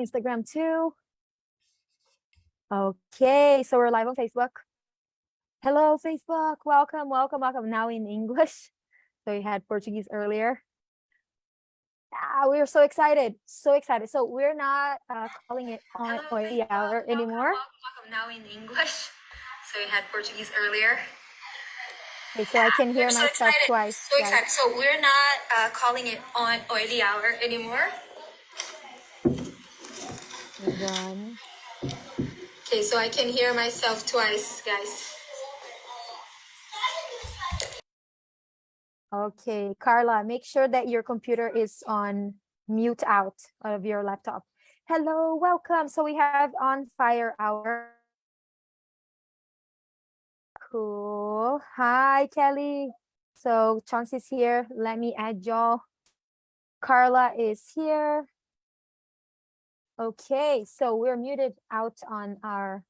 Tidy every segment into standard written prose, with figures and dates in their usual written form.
Instagram too. Okay, so we're live on Facebook. Hello, Facebook. Welcome, welcome, welcome. Now in English. So we had Portuguese earlier. We're so excited, so excited. So we're not calling it on oily hour anymore. Welcome now in English. So we had Portuguese earlier. Okay, so I can hear We're so myself excited, twice. so excited. So we're not calling it on oily hour anymore. Hold on. Okay, so I can hear myself twice, guys. Okay, Carla, make sure that your computer is on mute out of your laptop. Hello, welcome. So we have on fire hour. Cool. Hi, Kelly. So Chauncey's here. Let me add y'all. Carla is here. Okay, so we're muted out on our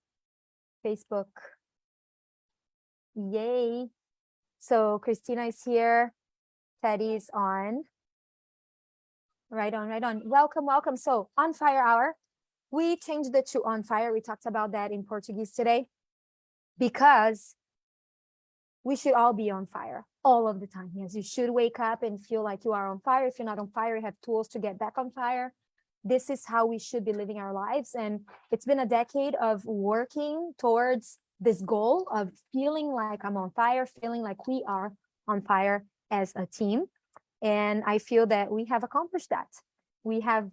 Facebook. Yay. So Christina is here. Teddy's on. Right on, right on. Welcome, welcome. So on fire hour, we changed it to on fire. We talked about that in Portuguese today because we should all be on fire all of the time. Yes, you should wake up and feel like you are on fire. If you're not on fire, you have tools to get back on fire. This is how we should be living our lives. And it's been a decade of working towards this goal of feeling like I'm on fire, feeling like we are on fire as a team. And I feel that we have accomplished that. We have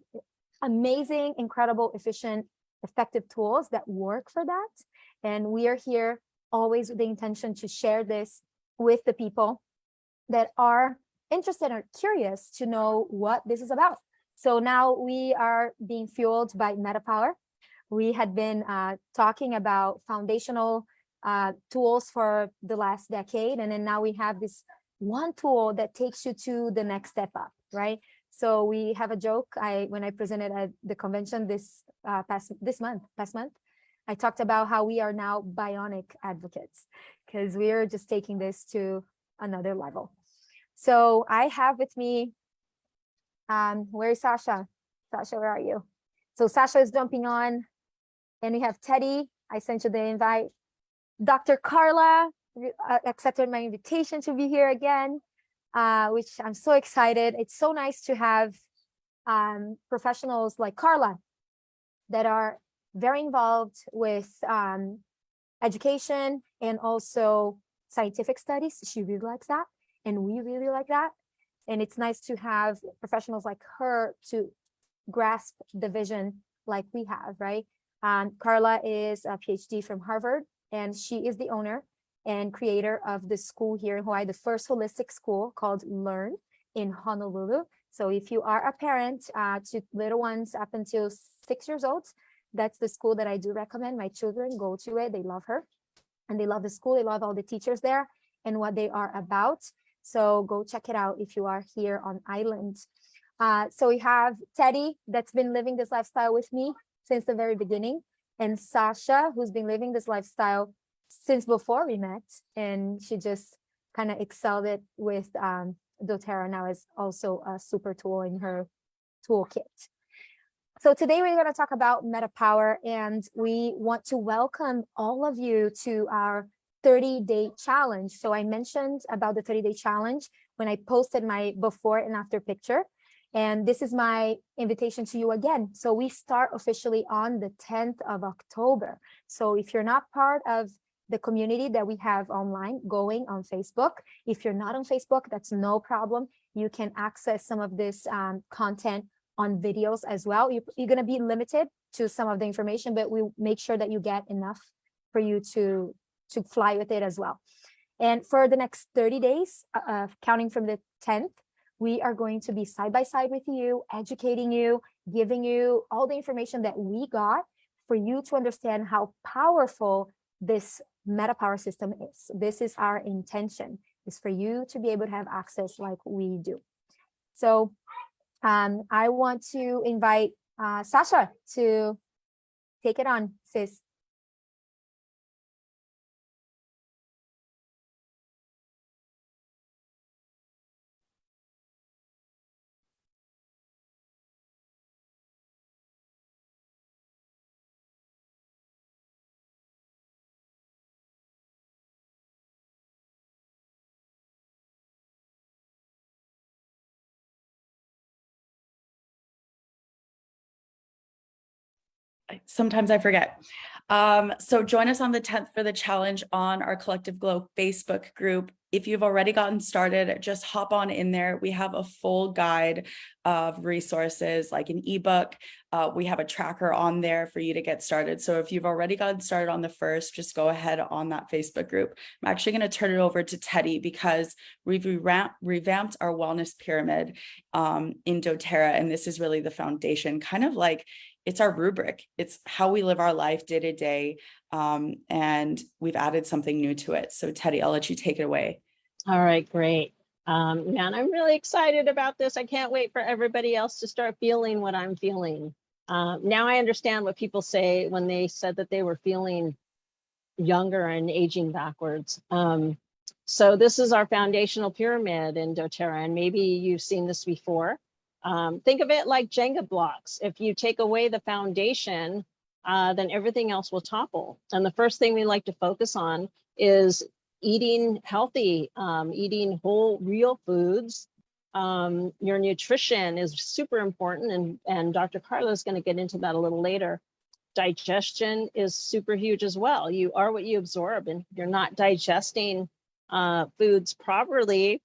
amazing, incredible, efficient, effective tools that work for that. And we are here always with the intention to share this with the people that are interested or curious to know what this is about. So now we are being fueled by MetaPower. We had been talking about foundational tools for the last decade. And then now we have this one tool that takes you to the next step up, right? So we have a joke. When I presented at the convention this past month, I talked about how we are now bionic advocates because we are just taking this to another level. So I have with me, where is Sasha? Sasha, where are you? So Sasha is jumping on, and we have Teddy. I sent you the invite. Dr. Carla accepted my invitation to be here again, which I'm so excited. It's so nice to have professionals like Carla that are very involved with education and also scientific studies. She really likes that, and we really like that. And it's nice to have professionals like her to grasp the vision like we have, right? Carla is a PhD from Harvard, and she is the owner and creator of the school here in Hawaii, the first holistic school called Learn in Honolulu. So if you are a parent to little ones up until 6 years old, that's the school that I do recommend. My children go to it. They love her and they love the school. They love all the teachers there and what they are about. So go check it out if you are here on island. So we have Teddy that's been living this lifestyle with me since the very beginning, and Sasha, who's been living this lifestyle since before we met, and she just kind of excelled it with doTERRA now as also a super tool in her toolkit. So today we're going to talk about MetaPower, and we want to welcome all of you to our 30-day challenge. So I mentioned about the 30-day challenge when I posted my before and after picture. And this is my invitation to you again. So we start officially on the 10th of October. So if you're not part of the community that we have online going on Facebook, if you're not on Facebook, that's no problem. You can access some of this content on videos as well. You're going to be limited to some of the information, but we'll make sure that you get enough for you to fly with it as well. And for the next 30 days, counting from the 10th, we are going to be side by side with you, educating you, giving you all the information that we got for you to understand how powerful this MetaPower system is. This is our intention, is for you to be able to have access like we do. So I want to invite Sasha to take it on, sis. Sometimes I forget. So join us on the 10th for the challenge on our Collective Glow Facebook group. If you've already gotten started, just hop on in there. We have a full guide of resources like an ebook. We have a tracker on there for you to get started. So if you've already gotten started on the first, just go ahead on that Facebook group. I'm actually going to turn it over to Teddy because we've revamped our wellness pyramid in doTERRA. And this is really the foundation, kind of like it's our rubric. It's how we live our life day to day. And we've added something new to it. So Teddy, I'll let you take it away. All right, great. Man, I'm really excited about this. I can't wait for everybody else to start feeling what I'm feeling. Now I understand what people say when they said that they were feeling younger and aging backwards. So this is our foundational pyramid in doTERRA, and maybe you've seen this before. Think of it like Jenga blocks. If you take away the foundation, then everything else will topple. And the first thing we like to focus on is eating healthy, eating whole, real foods. Your nutrition is super important, and Dr. Carla is going to get into that a little later. Digestion is super huge as well. You are what you absorb, and if you're not digesting foods properly,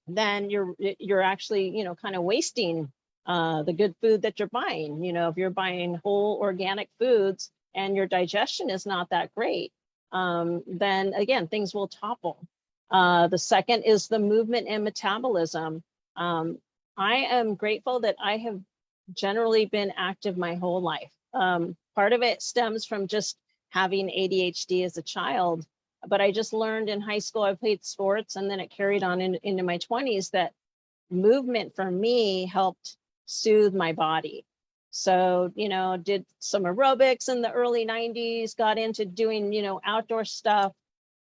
then you're actually, kind of wasting the good food that you're buying. If you're buying whole organic foods and your digestion is not that great, then again, things will topple. The second is the movement and metabolism. I am grateful that I have generally been active my whole life. Part of it stems from just having ADHD as a child, but I just learned in high school, I played sports, and then it carried on into my 20s that movement for me helped soothe my body. So, did some aerobics in the early 90s, got into doing, outdoor stuff,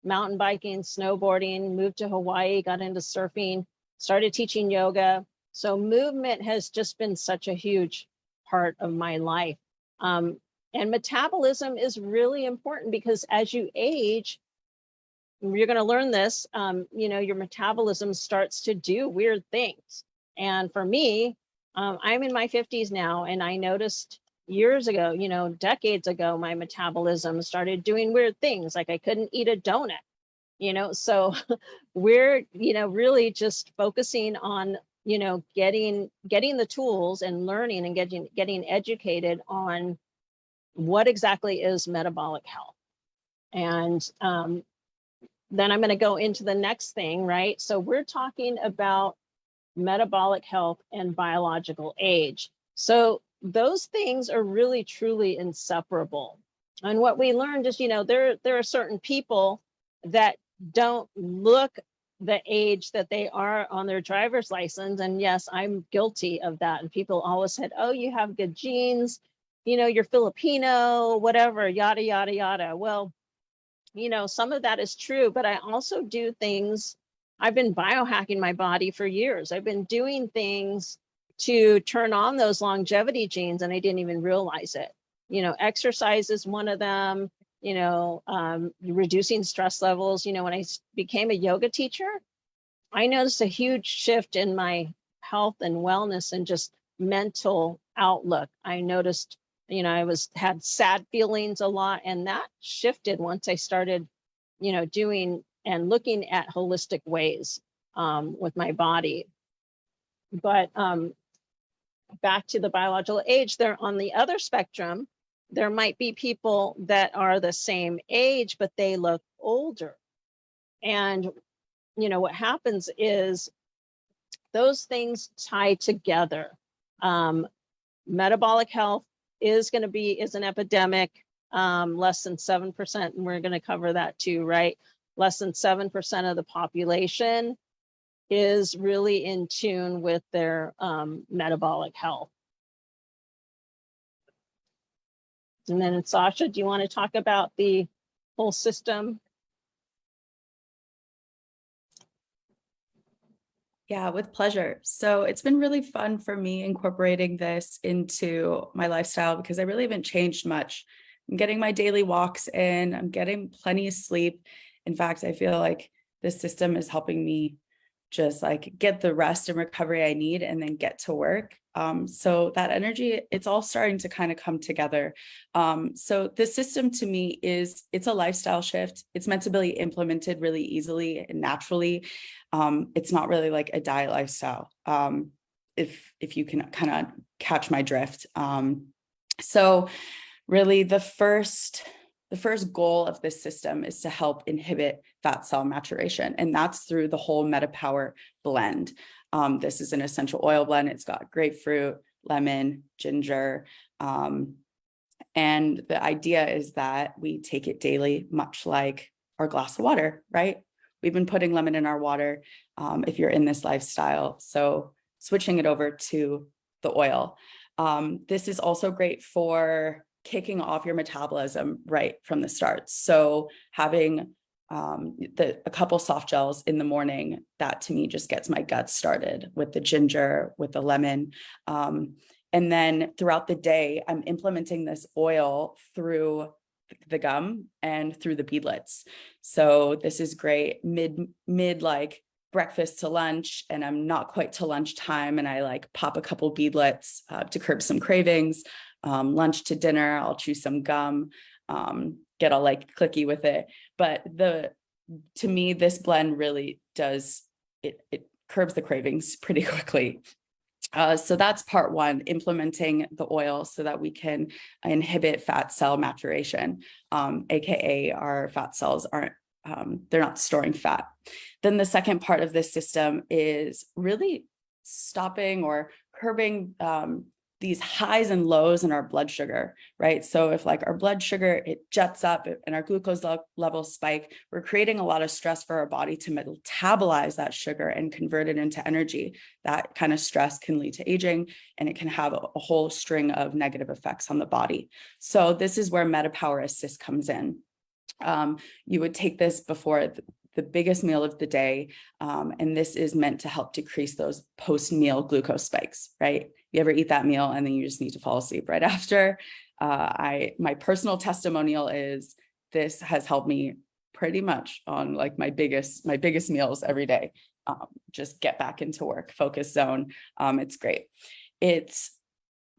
mountain biking, snowboarding, moved to Hawaii, got into surfing, started teaching yoga. So movement has just been such a huge part of my life. And metabolism is really important because as you age, you're going to learn this, your metabolism starts to do weird things. And for me, I'm in my 50s now, and I noticed years ago, decades ago, my metabolism started doing weird things. Like I couldn't eat a donut, so we're, really just focusing on, getting the tools and learning and getting educated on what exactly is metabolic health. And then I'm going to go into the next thing, right? So we're talking about metabolic health and biological age. So those things are really, truly inseparable. And what we learned is, there are certain people that don't look the age that they are on their driver's license. And yes, I'm guilty of that. And people always said, oh, you have good genes, you're Filipino, whatever, yada, yada, yada. Well, some of that is true, but I also do things. I've been biohacking my body for years. I've been doing things to turn on those longevity genes, and I didn't even realize it. Exercise is one of them, reducing stress levels. When I became a yoga teacher, I noticed a huge shift in my health and wellness and just mental outlook. I noticed I had sad feelings a lot, and that shifted once I started, doing and looking at holistic ways with my body. But back to the biological age, there on the other spectrum, there might be people that are the same age, but they look older. And, what happens is those things tie together. Metabolic health is an epidemic, less than 7%, and we're going to cover that too, right? Less than 7% of the population is really in tune with their metabolic health. And then Sasha, do you want to talk about the whole system? Yeah, with pleasure. So it's been really fun for me incorporating this into my lifestyle because I really haven't changed much. I'm getting my daily walks in, I'm getting plenty of sleep. In fact, I feel like this system is helping me just like get the rest and recovery I need and then get to work. So that energy, it's all starting to kind of come together. So the system to me it's a lifestyle shift. It's meant to be implemented really easily and naturally. It's not really like a diet lifestyle. If you can kind of catch my drift. So really the first goal of this system is to help inhibit fat cell maturation, and that's through the whole MetaPower blend. This is an essential oil blend. It's got grapefruit, lemon, ginger, and the idea is that we take it daily, much like our glass of water, right? We've been putting lemon in our water if you're in this lifestyle. So switching it over to the oil. This is also great for kicking off your metabolism right from the start. So having a couple soft gels in the morning, that to me just gets my gut started with the ginger, with the lemon. And then throughout the day, I'm implementing this oil through the gum and through the beadlets. So this is great mid like breakfast to lunch, and I'm not quite to lunchtime, and I like pop a couple beadlets to curb some cravings. Lunch to dinner, I'll chew some gum, get all like clicky with it. But to me, this blend really does, it curbs the cravings pretty quickly. So that's part one, implementing the oil so that we can inhibit fat cell maturation, AKA our fat cells aren't, they're not storing fat. Then the second part of this system is really stopping or curbing these highs and lows in our blood sugar, right? So if like our blood sugar, it jets up and our glucose levels spike, we're creating a lot of stress for our body to metabolize that sugar and convert it into energy. That kind of stress can lead to aging, and it can have a whole string of negative effects on the body. So this is where MetaPower Assist comes in. You would take this before the biggest meal of the day. And this is meant to help decrease those post-meal glucose spikes, right? You ever eat that meal and then you just need to fall asleep right after? My personal testimonial is this has helped me pretty much on like my biggest meals every day. Just get back into work, focus zone. It's great. It's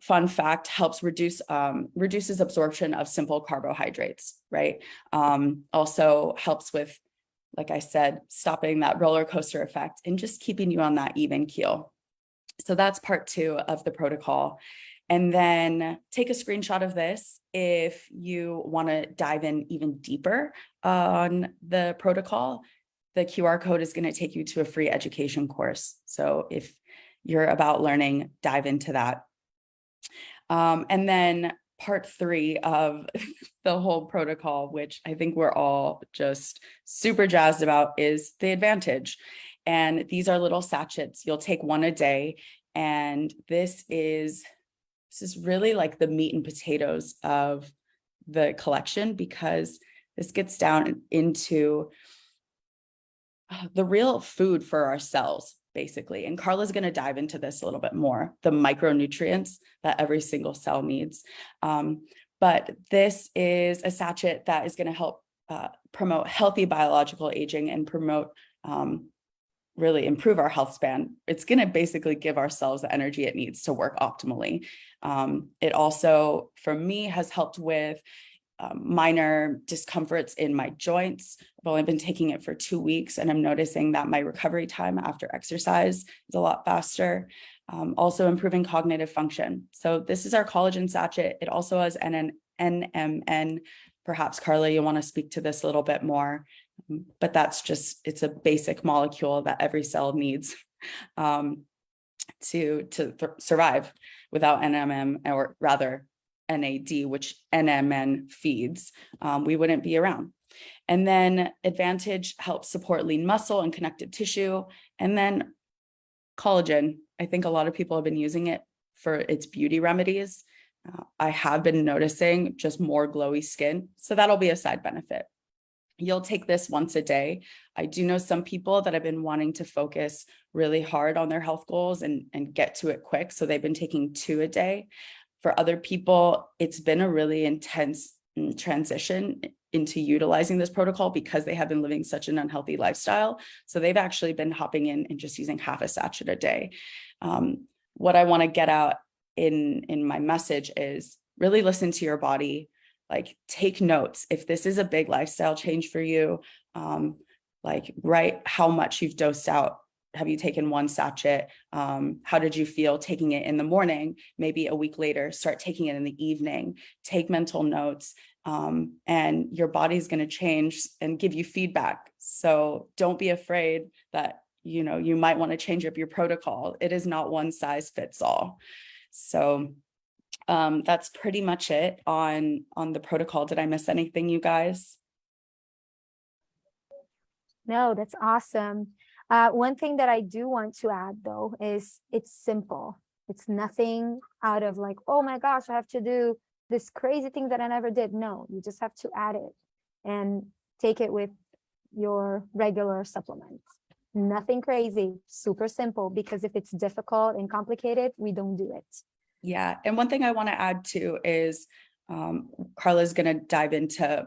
fun fact, helps reduces absorption of simple carbohydrates, right? Also helps with, like I said, stopping that roller coaster effect and just keeping you on that even keel. So that's part two of the protocol. And then take a screenshot of this if you want to dive in even deeper on the protocol. The QR code is going to take you to a free education course. So if you're about learning, dive into that. And then part three of the whole protocol, which I think we're all just super jazzed about, is the advantage. And these are little sachets. You'll take one a day. And this is really like the meat and potatoes of the collection, because this gets down into the real food for our cells, basically. And Carla's going to dive into this a little bit more, the micronutrients that every single cell needs. But this is a sachet that is going to help promote healthy biological aging and promote really improve our health span. It's going to basically give our cells the energy it needs to work optimally. It also, for me, has helped with minor discomforts in my joints. I've only been taking it for 2 weeks, and I'm noticing that my recovery time after exercise is a lot faster. Also improving cognitive function. So this is our collagen sachet. It also has NMN. Perhaps, Carla, you want to speak to this a little bit more, but that's just, it's a basic molecule that every cell needs to survive. Without NMN, or rather NAD, which NMN feeds, we wouldn't be around. And then Advantage helps support lean muscle and connective tissue. And then collagen, I think a lot of people have been using it for its beauty remedies. I have been noticing just more glowy skin. So that'll be a side benefit. You'll take this once a day. I do know some people that have been wanting to focus really hard on their health goals and get to it quick. So they've been taking 2 a day. For other people, it's been a really intense transition into utilizing this protocol because they have been living such an unhealthy lifestyle. So they've actually been hopping in and just using half a sachet a day. What I want to get out in my message is really listen to your body, like take notes. If this is a big lifestyle change for you, like write how much you've dosed out. Have you taken one sachet? How did you feel taking it in the morning? Maybe a week later, start taking it in the evening. Take mental notes, and your body's going to change and give you feedback. So don't be afraid that, you know, you might want to change up your protocol. It is not one size fits all. So that's pretty much it on the protocol. Did I miss anything, you guys? No, that's awesome. One thing that I do want to add though is it's simple. It's nothing out of like, oh my gosh, I have to do this crazy thing that I never did. No, you just have to add it and take it with your regular supplements. Nothing crazy, super simple, because if it's difficult and complicated, we don't do it. Yeah. And one thing I want to add too is Carla's going to dive into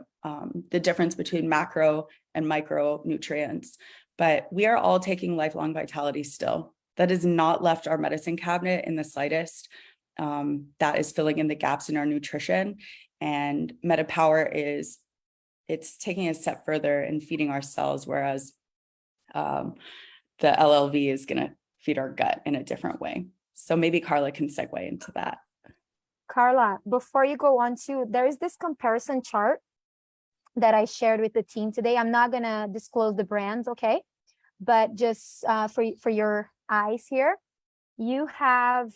the difference between macro and micronutrients, but we are all taking lifelong vitality still. That has not left our medicine cabinet in the slightest. That is filling in the gaps in our nutrition. And MetaPower it's taking a step further in feeding our cells, whereas the LLV is going to feed our gut in a different way. So maybe Carla can segue into that. Carla, before you go on to, there is this comparison chart that I shared with the team today. I'm not going to disclose the brands, okay? But just for your eyes here, you have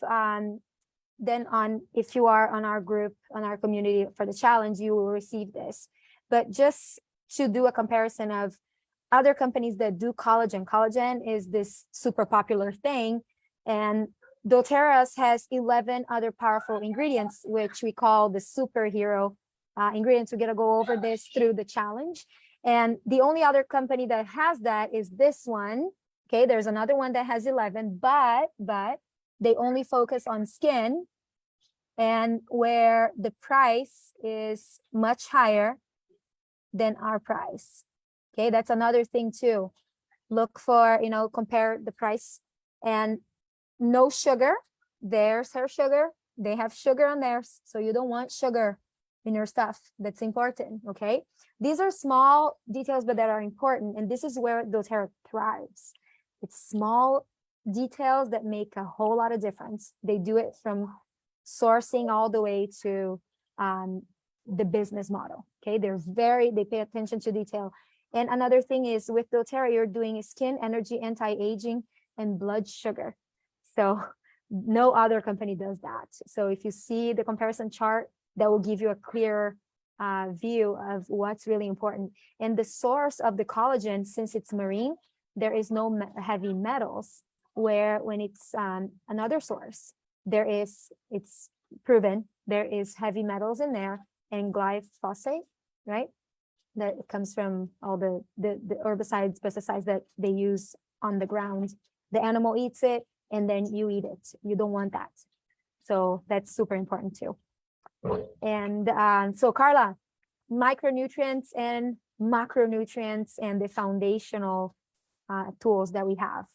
then on, if you are on our group, on our community for the challenge, you will receive this. But just to do a comparison of other companies that do collagen. Collagen is this super popular thing, and doTERRA's has 11 other powerful ingredients, which we call the superhero ingredients. We're gonna go over this through the challenge. And the only other company that has that is this one. Okay, there's another one that has 11, but they only focus on skin, and where the price is much higher than our price. Okay, that's another thing too. Look for, you know, compare the price. And no sugar. There's her sugar. They have sugar on theirs, so you don't want sugar in your stuff. That's important, okay? These are small details, but that are important, and this is where doTERRA thrives. It's small details that make a whole lot of difference. They do it from sourcing all the way to the business model, okay? They pay attention to detail. And another thing is with doTERRA, you're doing skin, energy, anti-aging, and blood sugar. So no other company does that. So if you see the comparison chart, that will give you a clear view of what's really important. And the source of the collagen, since it's marine, there is no heavy metals, where when it's another source, it's proven there is heavy metals in there, and glyphosate, right? That comes from all the herbicides, pesticides that they use on the ground. The animal eats it, and then you eat it. You don't want that. So that's super important too. And so Carla, micronutrients and macronutrients and the foundational tools that we have.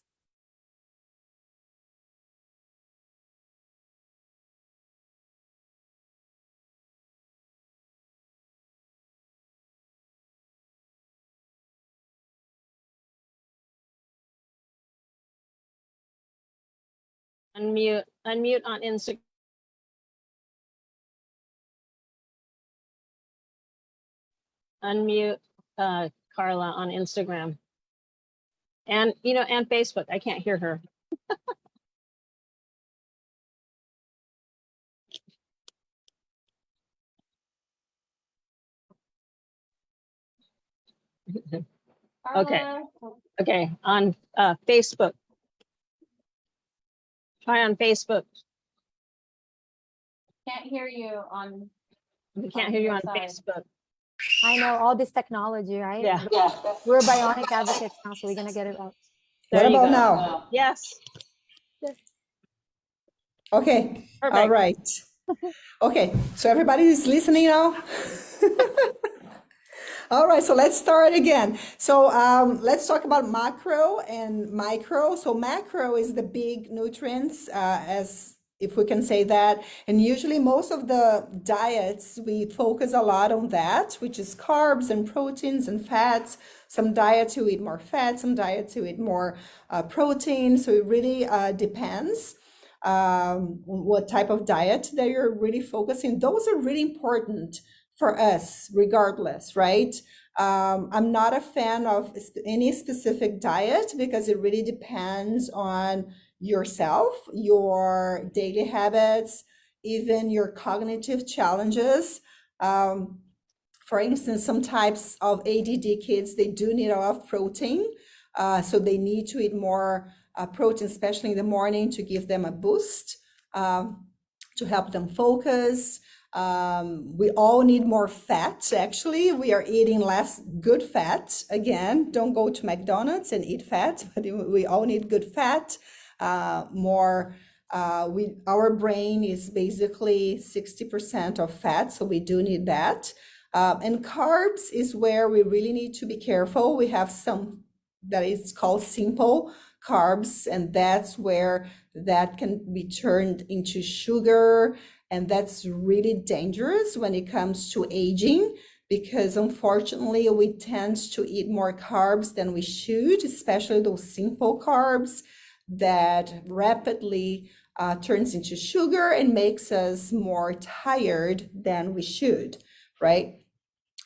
Unmute on Instagram. Unmute Carla on Instagram. And, you know, and Facebook. I can't hear her. Okay. Okay. On Facebook. Try on Facebook. Can't hear you on. We can't hear you on Facebook. I know all this technology, right? Yeah. We're bionic advocates now, so we're gonna get it out. There What you about go. now? Yes. Okay, all Perfect. right. Okay, so everybody is listening now? All right, so let's start again. So let's talk about macro and micro. So macro is the big nutrients, as if we can say that. And usually most of the diets, we focus a lot on that, which is carbs and proteins and fats. Some diets you eat more fat, some diets you eat more protein. So it really depends what type of diet that you're really focusing. Those are really important for us, regardless, right? I'm not a fan of any specific diet because it really depends on yourself, your daily habits, even your cognitive challenges. For instance, some types of ADD kids, they do need a lot of protein. So they need to eat more protein, especially in the morning, to give them a boost, to help them focus. We all need more fat. Actually, we are eating less good fat. Again, don't go to McDonald's and eat fat, but we all need good fat. Our brain is basically 60% of fat, so we do need that. And carbs is where we really need to be careful. We have some that is called simple carbs, and that's where that can be turned into sugar. And that's really dangerous when it comes to aging, because unfortunately we tend to eat more carbs than we should, especially those simple carbs that rapidly turns into sugar and makes us more tired than we should, right?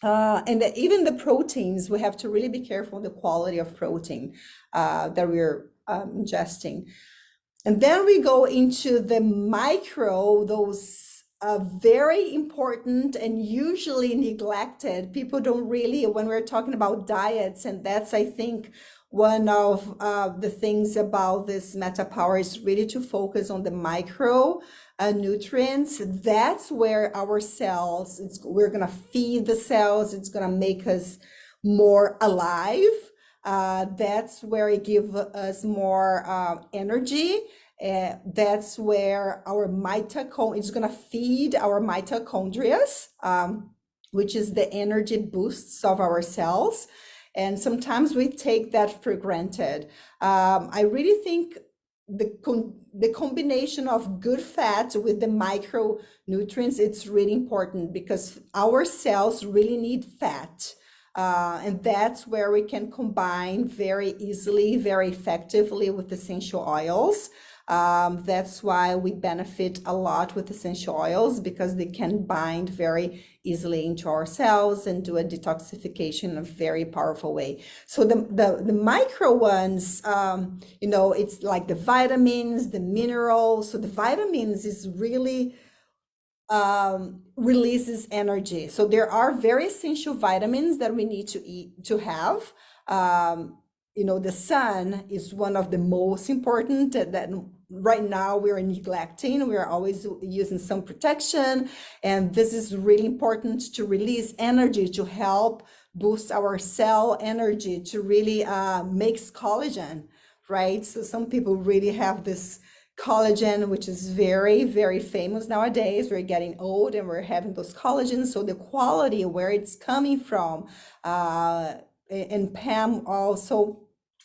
Even the proteins, we have to really be careful the quality of protein that we're ingesting. And then we go into the micro, those very important and usually neglected. People don't really, when we're talking about diets, and that's, I think, one of the things about this Meta Power is really to focus on the micro nutrients. That's where our cells, we're going to feed the cells. It's going to make us more alive. That's where it gives us more energy. That's where our mitochondria, it's going to feed our mitochondria, which is the energy boosts of our cells. And sometimes we take that for granted. I really think the combination of good fat with the micronutrients, it's really important because our cells really need fat. And that's where we can combine very easily, very effectively with essential oils. That's why we benefit a lot with essential oils, because they can bind very easily into our cells and do a detoxification in a very powerful way. So the micro ones, it's like the vitamins, the minerals. So the vitamins is really releases energy. So there are very essential vitamins that we need to eat to have. The sun is one of the most important that right now we're neglecting. We're always using sun protection. And this is really important to release energy, to help boost our cell energy, to really makes collagen, right? So some people really have this collagen, which is very, very famous nowadays. We're getting old and we're having those collagens. So the quality, where it's coming from, and Pam also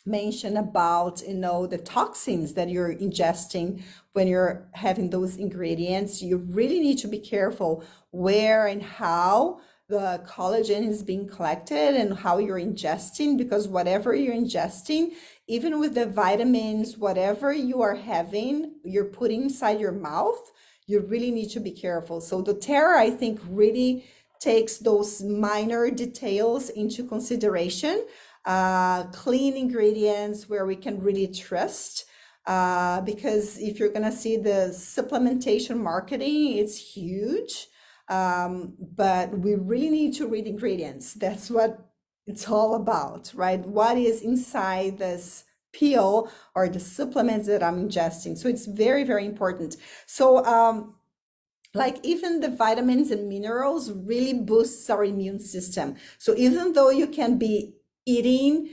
mentioned about, the toxins that you're ingesting when you're having those ingredients. You really need to be careful where and how the collagen is being collected and how you're ingesting, because whatever you're ingesting, even with the vitamins, whatever you are having, you're putting inside your mouth, you really need to be careful. So doTERRA, I think, really takes those minor details into consideration, clean ingredients where we can really trust, because if you're gonna see the supplementation marketing, it's huge. But we really need to read ingredients. That's what it's all about, right? What is inside this pill or the supplements that I'm ingesting? So it's very, very important. So like even the vitamins and minerals really boosts our immune system. So even though you can be eating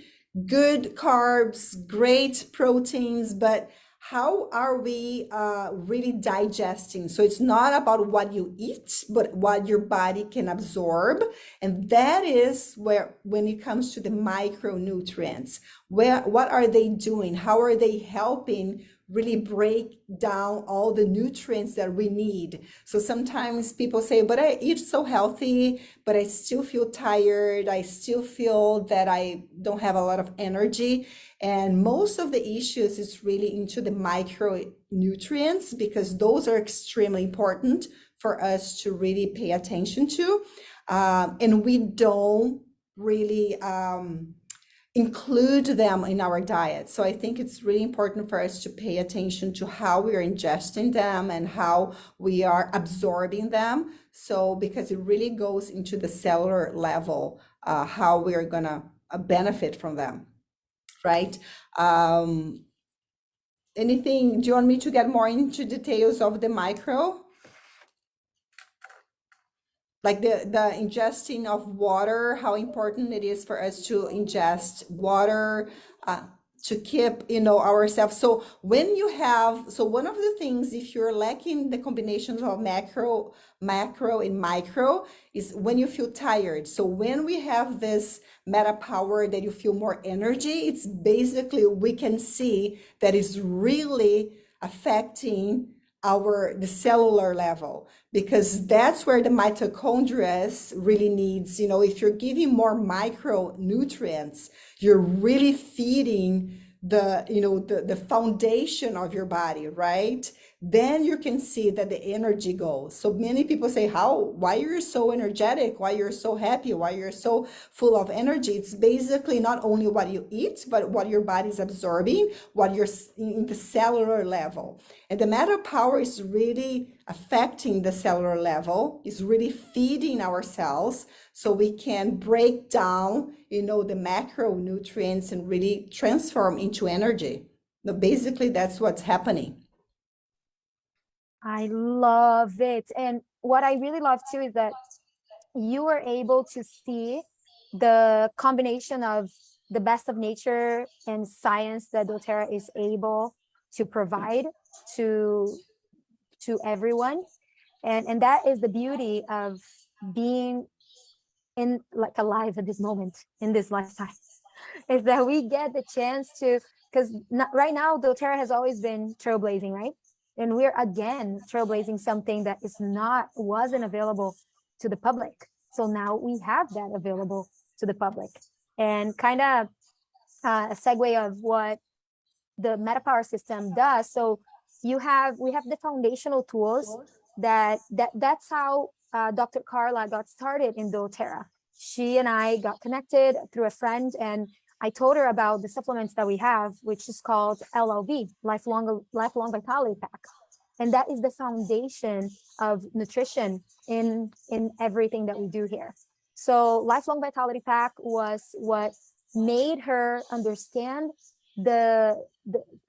good carbs, great proteins, but how are we really digesting? So it's not about what you eat, but what your body can absorb. And that is where, when it comes to the micronutrients, what are they doing? How are they helping really break down all the nutrients that we need? So sometimes people say, but I eat so healthy, but I still feel tired. I still feel that I don't have a lot of energy. And most of the issues is really into the micronutrients, because those are extremely important for us to really pay attention to. And we don't really include them in our diet. So I think it's really important for us to pay attention to how we are ingesting them and how we are absorbing them. So because it really goes into the cellular level, how we are gonna benefit from them, right? Anything, do you want me to get more into details of the micro? Like the ingesting of water, how important it is for us to ingest water, to keep, ourselves. So when you have, so one of the things, if you're lacking the combinations of macro and micro, is when you feel tired. So when we have this meta power that you feel more energy, it's basically, we can see that it's really affecting the cellular level, because that's where the mitochondria really needs, if you're giving more micronutrients, you're really feeding the foundation of your body, right? Then you can see that the energy goes. So many people say, why you're so energetic, why you're so happy, why you're so full of energy. It's basically not only what you eat, but what your body's absorbing, what you're in the cellular level. And the meta power is really affecting the cellular level, is really feeding our cells so we can break down, the macronutrients and really transform into energy. Now, basically, that's what's happening. I love it. And what I really love too is that you were able to see the combination of the best of nature and science that doTERRA is able to provide to everyone. And that is the beauty of being in alive at this moment in this lifetime, is that we get the chance to, because right now doTERRA has always been trailblazing, right? And we're again trailblazing something that wasn't available to the public. So now we have that available to the public. And kind of a segue of what the MetaPower system does. So we have the foundational tools that's how Dr. Carla got started in doTERRA. She and I got connected through a friend, and I told her about the supplements that we have, which is called LLV, Lifelong Vitality Pack. And that is the foundation of nutrition in everything that we do here. So Lifelong Vitality Pack was what made her understand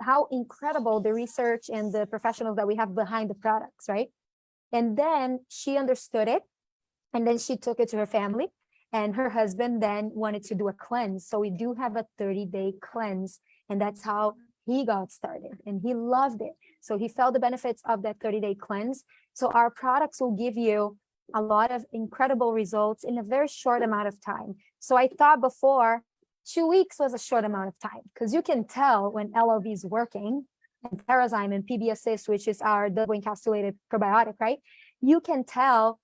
how incredible the research and the professionals that we have behind the products, right? And then she understood it, and then she took it to her family, and her husband then wanted to do a cleanse. So we do have a 30-day cleanse, and that's how he got started, and he loved it. So he felt the benefits of that 30-day cleanse. So our products will give you a lot of incredible results in a very short amount of time. So I thought before 2 weeks was a short amount of time, because you can tell when LLV is working, and Parazyme and PB Assist, which is our double encapsulated probiotic, right? You can tell,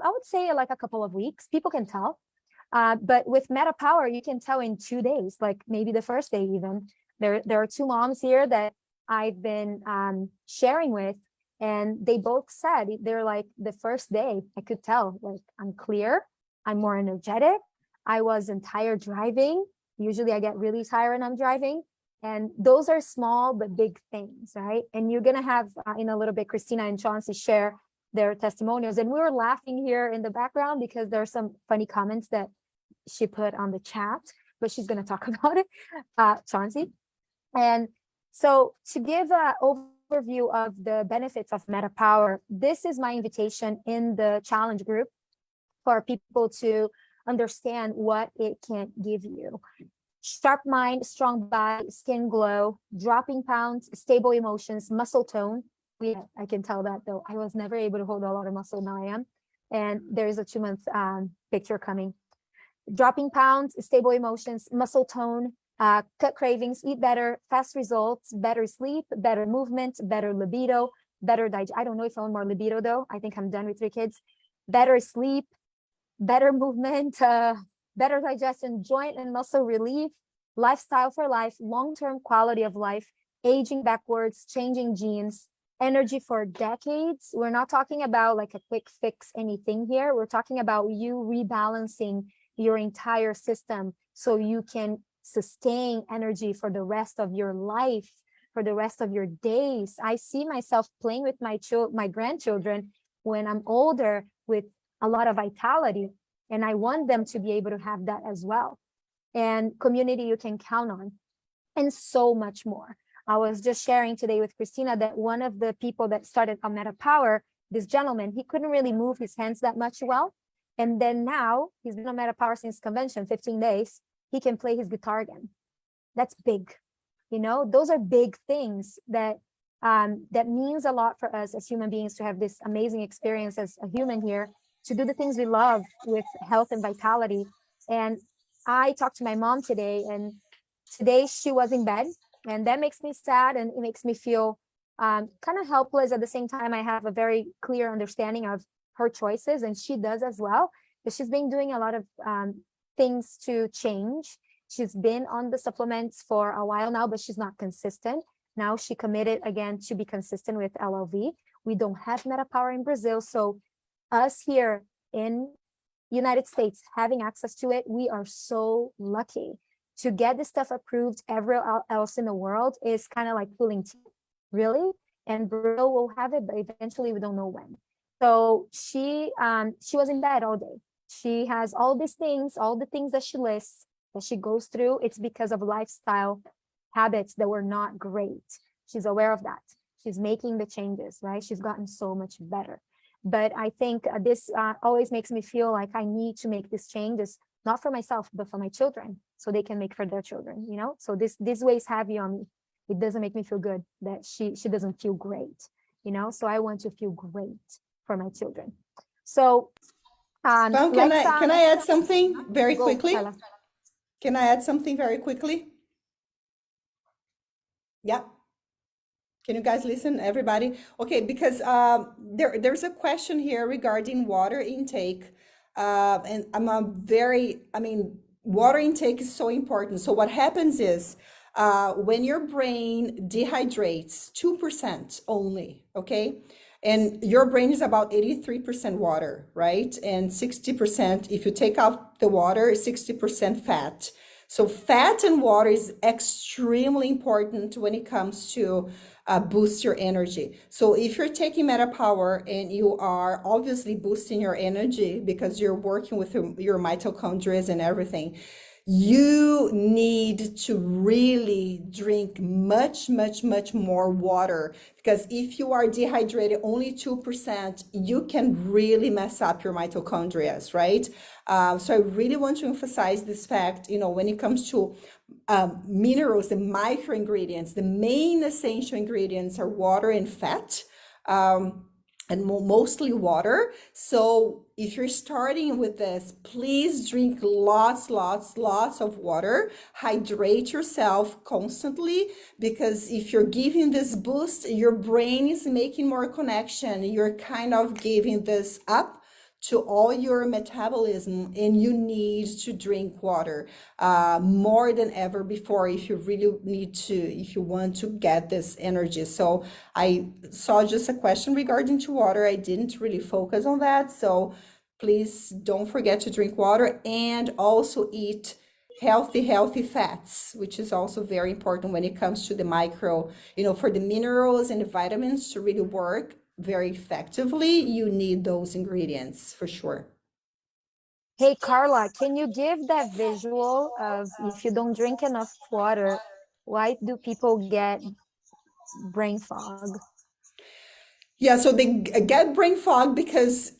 I would say like a couple of weeks, people can tell. But with MetaPower, you can tell in 2 days, like maybe the first day even. There are 2 moms here that I've been sharing with, and they both said, they're like, the first day I could tell, like, I'm clear, I'm more energetic, I wasn't tired driving. Usually I get really tired when I'm driving. And those are small but big things, right? And you're gonna have in a little bit Christina and Chauncey share their testimonials. And we were laughing here in the background because there are some funny comments that she put on the chat, but she's gonna talk about it, Chauncey. And so to give an overview of the benefits of MetaPower, this is my invitation in the challenge group for people to understand what it can give you. Sharp mind, strong body, skin glow, dropping pounds, stable emotions, muscle tone. I can tell that though. I was never able to hold a lot of muscle, now I am. And there is a 2-month picture coming. Dropping pounds, stable emotions, muscle tone, cut cravings, eat better, fast results, better sleep, better movement, better libido, better I don't know if I want more libido though. I think I'm done with 3 kids. Better sleep, better movement, better digestion, joint and muscle relief, lifestyle for life, long-term quality of life, aging backwards, changing genes, energy for decades. We're not talking about like a quick fix anything here. We're talking about you rebalancing your entire system so you can sustain energy for the rest of your life, for the rest of your days. I see myself playing with my grandchildren when I'm older with a lot of vitality, and I want them to be able to have that as well. And community you can count on, and so much more. I was just sharing today with Christina that one of the people that started Meta Power, this gentleman, he couldn't really move his hands that much well. And then now he's been on Meta Power since convention, 15 days. He can play his guitar again. That's big. You know, those are big things that that means a lot for us as human beings to have this amazing experience as a human here, to do the things we love with health and vitality. And I talked to my mom today, and today she was in bed, and that makes me sad, and it makes me feel kind of helpless. At the same time, I have a very clear understanding of her choices, and she does as well. But she's been doing a lot of things to change. She's been on the supplements for a while now, but she's not consistent. Now she committed again to be consistent with LLV. We don't have Meta Power in Brazil, so us here in United States having access to it, we are so lucky. To get this stuff approved everywhere else in the world is kind of like pulling teeth, really. And Brazil will have it, but eventually we don't know when. So she was in bed all day. She has all these things, all the things that she lists, that she goes through. It's because of lifestyle habits that were not great. She's aware of that. She's making the changes, right? She's gotten so much better. But I think this always makes me feel like I need to make these changes, not for myself, but for my children, so they can make for their children, you know? So this weighs heavy on me. It doesn't make me feel good that she doesn't feel great, you know? So I want to feel great for my children. So Can I add something very quickly? Carla. Can I add something very quickly? Yeah. Can you guys listen, everybody? Okay, because there's a question here regarding water intake. And water intake is so important. So what happens is when your brain dehydrates 2% only, okay? And your brain is about 83% water, right? And 60%, if you take out the water, 60% fat. So fat and water is extremely important when it comes to boost your energy. So if you're taking Meta Power and you are obviously boosting your energy because you're working with your mitochondria and everything, you need to really drink much, much, much more water, because if you are dehydrated only 2%, you can really mess up your mitochondria, right? So I really want to emphasize this fact, you know, when it comes to minerals, the micro ingredients, the main essential ingredients are water and fat. And mostly water. So if you're starting with this, please drink lots of water. Hydrate yourself constantly, because if you're giving this boost, your brain is making more connection. You're kind of giving this up to all your metabolism, and you need to drink water more than ever before if you really need to, if you want to get this energy. So I saw just a question regarding to water. I didn't really focus on that. So please don't forget to drink water, and also eat healthy fats, which is also very important when it comes to the micro, you know, for the minerals and the vitamins to really work very effectively. You need those ingredients for sure. Hey, Carla, can you give that visual of if you don't drink enough water, why do people get brain fog? Yeah, so they get brain fog because,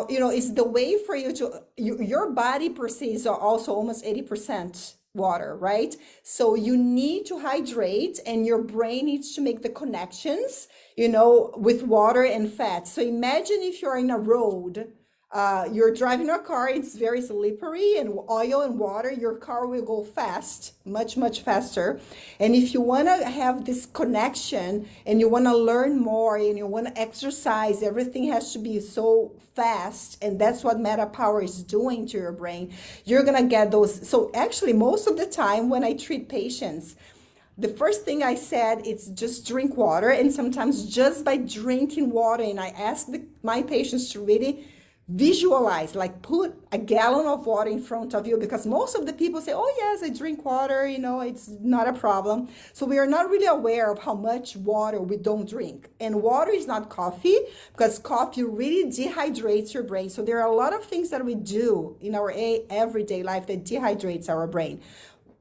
you know, it's the way for you to, your body per se is also almost 80% water, right? So you need to hydrate, and your brain needs to make the connections, with water and fat. So imagine if you're in a road, you're driving a car, it's very slippery, and oil and water, your car will go fast, much, much faster. And if you want to have this connection and you want to learn more and you want to exercise, everything has to be so fast. And that's what Meta Power is doing to your brain. You're going to get those. So actually, most of the time when I treat patients, the first thing I said, it's just drink water. And sometimes just by drinking water, and I ask my patients to really visualize, like put a gallon of water in front of you, because most of the people say, oh yes, I drink water, it's not a problem. So we are not really aware of how much water we don't drink. And water is not coffee, because coffee really dehydrates your brain. So there are a lot of things that we do in our everyday life that dehydrates our brain.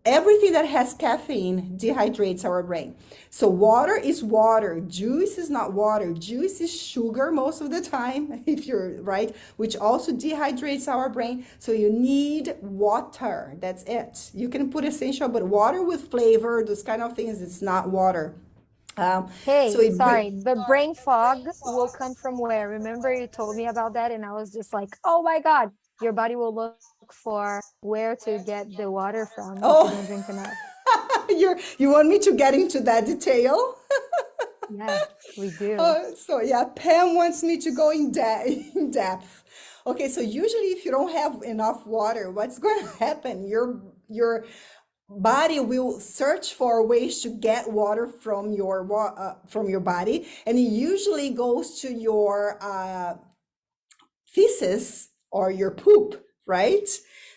Everything that has caffeine dehydrates our brain. So water is water. Juice is not water. Juice is sugar most of the time, if you're right, which also dehydrates our brain. So you need water. That's it. You can put essential, but water with flavor, those kind of things, it's not water. Hey, So it, sorry, the brain fog will come from where? Remember you told me about that and I was just like, oh my God, your body will look for where to get the water from if you oh, don't drink enough. you want me to get into that detail? Yes, we do. So yeah, Pam wants me to go in depth. Okay, so usually if you don't have enough water, what's going to happen? Your body will search for ways to get water from your body, and it usually goes to your feces or your poop, right?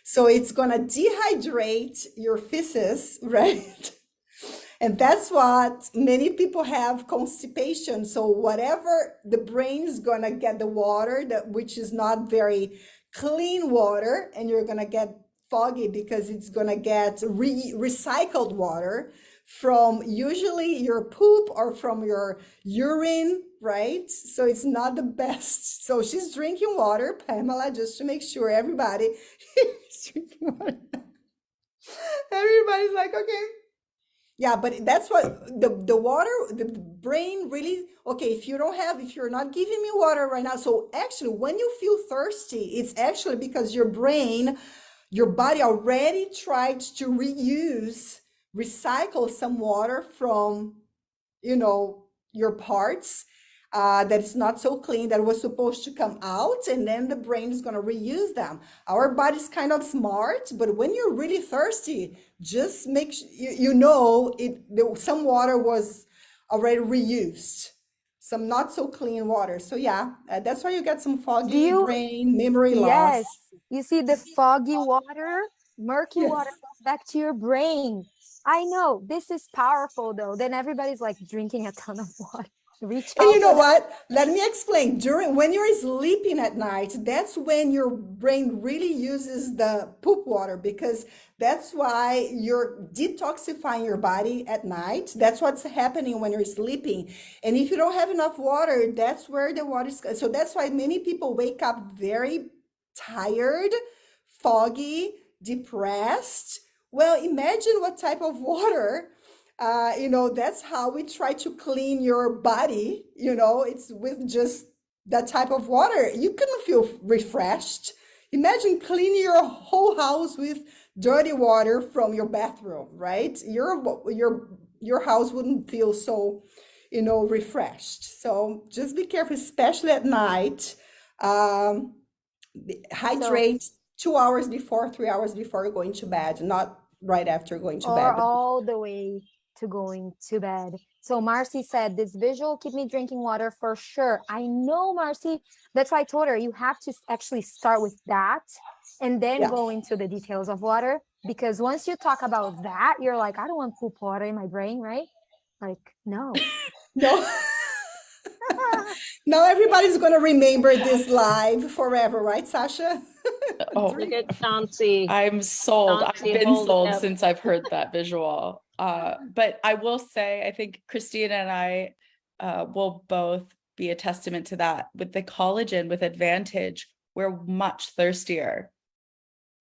So it's gonna dehydrate your feces, right? And that's what many people have, constipation. So whatever, the brain is gonna get the water which is not very clean water, and you're gonna get foggy because it's gonna get recycled water from usually your poop or from your urine, right? So it's not the best. So she's drinking water, Pamela, just to make sure everybody is drinking water. Everybody's like, okay. Yeah, but that's what the water, the brain really, okay, if you're not giving me water right now. So actually, when you feel thirsty, it's actually because your brain, your body already tried to recycle some water from, your parts that is not so clean, that was supposed to come out, and then the brain is going to reuse them. Our body's kind of smart, but when you're really thirsty, just make sure some water was already reused, some not so clean water. So yeah, that's why you get some foggy brain, memory loss. Yes, you see the foggy water, murky Yes. water goes back to your brain. I know this is powerful though. Then everybody's like drinking a ton of water. Reach And out you know for that. what? Let me explain. When you're sleeping at night, that's when your brain really uses the poop water, because that's why you're detoxifying your body at night. That's what's happening when you're sleeping. And if you don't have enough water, that's where the water is. So that's why many people wake up very tired, foggy, depressed. Well, imagine what type of water. That's how we try to clean your body. It's with just that type of water. You couldn't feel refreshed. Imagine cleaning your whole house with dirty water from your bathroom, right? Your house wouldn't feel so, refreshed. So just be careful, especially at night. Hydrate 2 hours before, 3 hours before going to bed, not right after going to Or bed. all the way to going to bed. So Marcy said, this visual keep me drinking water for sure. I know, Marcy. That's why I told her you have to actually start with that and then go into the details of water. Because once you talk about that, you're like, I don't want poop water in my brain, right? Like, no. No. Now everybody's going to remember this live forever, right, Sasha? Oh, Look at Chauncey. I'm sold. Chauncey I've been holding sold up. since I've heard that visual. But I will say, I think Christina and I will both be a testament to that. With the collagen, with Advantage, we're much thirstier.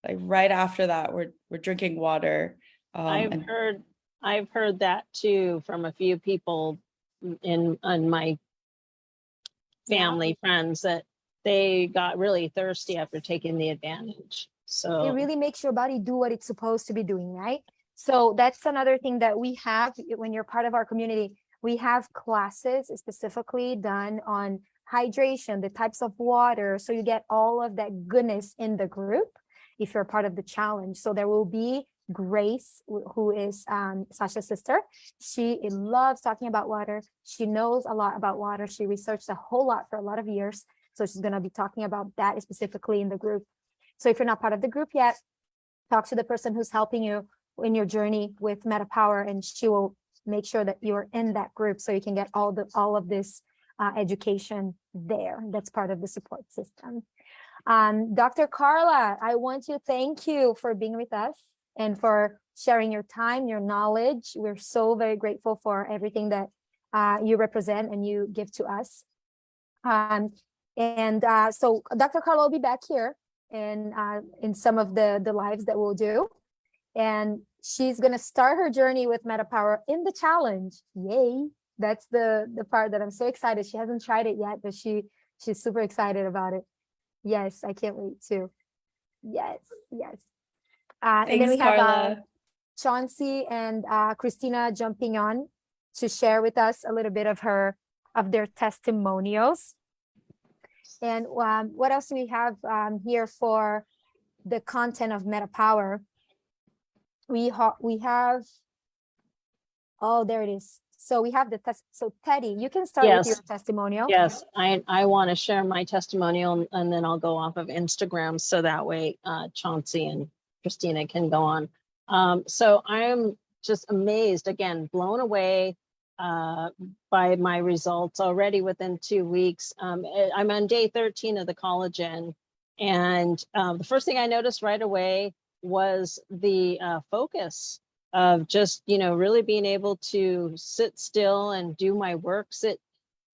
like right after that, we're drinking water. And I've heard that too from a few people in my family friends, that they got really thirsty after taking the advantage. So it really makes your body do what it's supposed to be doing, right? So that's another thing that we have when you're part of our community. We have classes specifically done on hydration, the types of water. So you get all of that goodness in the group if you're part of the challenge. So there will be Grace, who is Sasha's sister. She loves talking about water. She knows a lot about water. She researched a whole lot for a lot of years. So she's going to be talking about that specifically in the group. So if you're not part of the group yet, talk to the person who's helping you in your journey with MetaPower, and she will make sure that you're in that group so you can get all of this education there. That's part of the support system. Dr. Carla, I want to thank you for being with us and for sharing your time, your knowledge. We're so very grateful for everything that you represent and you give to us. So Dr. Carla will be back here in some of the lives that we'll do. And she's going to start her journey with MetaPower in the challenge. Yay. That's the part that I'm so excited. She hasn't tried it yet, but she's super excited about it. Yes, I can't wait to. Yes. And then we have Carla. Chauncey and Christina jumping on to share with us a little bit of their testimonials. And what else do we have here for the content of MetaPower? We have, oh, there it is. So we have the test. So Teddy, you can start with your testimonial. Yes, I want to share my testimonial, and then I'll go off of Instagram, so that way Chauncey and Christina can go on. So I'm just amazed, again, blown away by my results already within 2 weeks. I'm on day 13 of the collagen, and the first thing I noticed right away was the focus of just, really being able to sit still and do my work, sit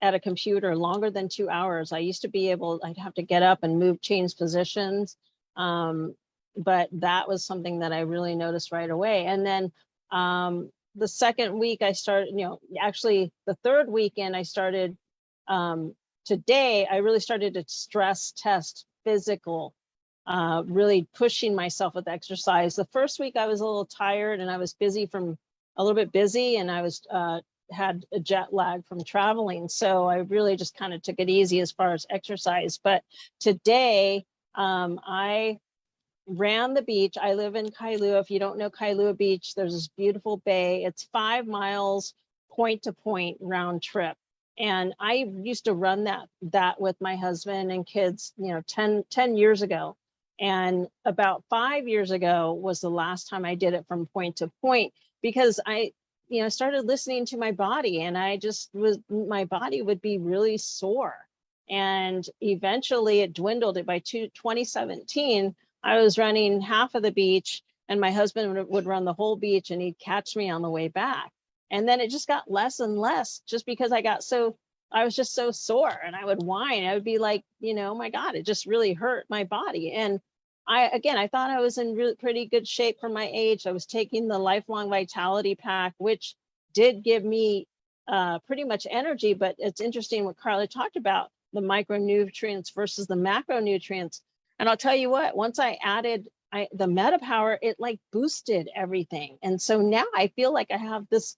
at a computer longer than 2 hours. I used to be I'd have to get up and change positions. But that was something that I really noticed right away. And then the second week I started, actually the third weekend I started, today I really started to stress test physical, really pushing myself with exercise. The first week I was a little tired and I was a little bit busy, and I was had a jet lag from traveling. So I really just kind of took it easy as far as exercise. But today I ran the beach. I live in Kailua. If you don't know Kailua Beach, there's this beautiful bay. It's 5 miles point to point round trip. And I used to run that with my husband and kids, 10 years ago. And about 5 years ago was the last time I did it from point to point, because I started listening to my body, and my body would be really sore. And eventually it dwindled. By 2017, I was running half of the beach, and my husband would run the whole beach, and he'd catch me on the way back. And then it just got less and less, just because I was just so sore, and I would whine. I would be like, oh my God, it just really hurt my body. And I thought I was in really pretty good shape for my age. I was taking the Lifelong Vitality Pack, which did give me pretty much energy. But it's interesting what Carla talked about, the micronutrients versus the macronutrients. And I'll tell you what, once I added the MetaPower, it like boosted everything. And so now I feel like I have this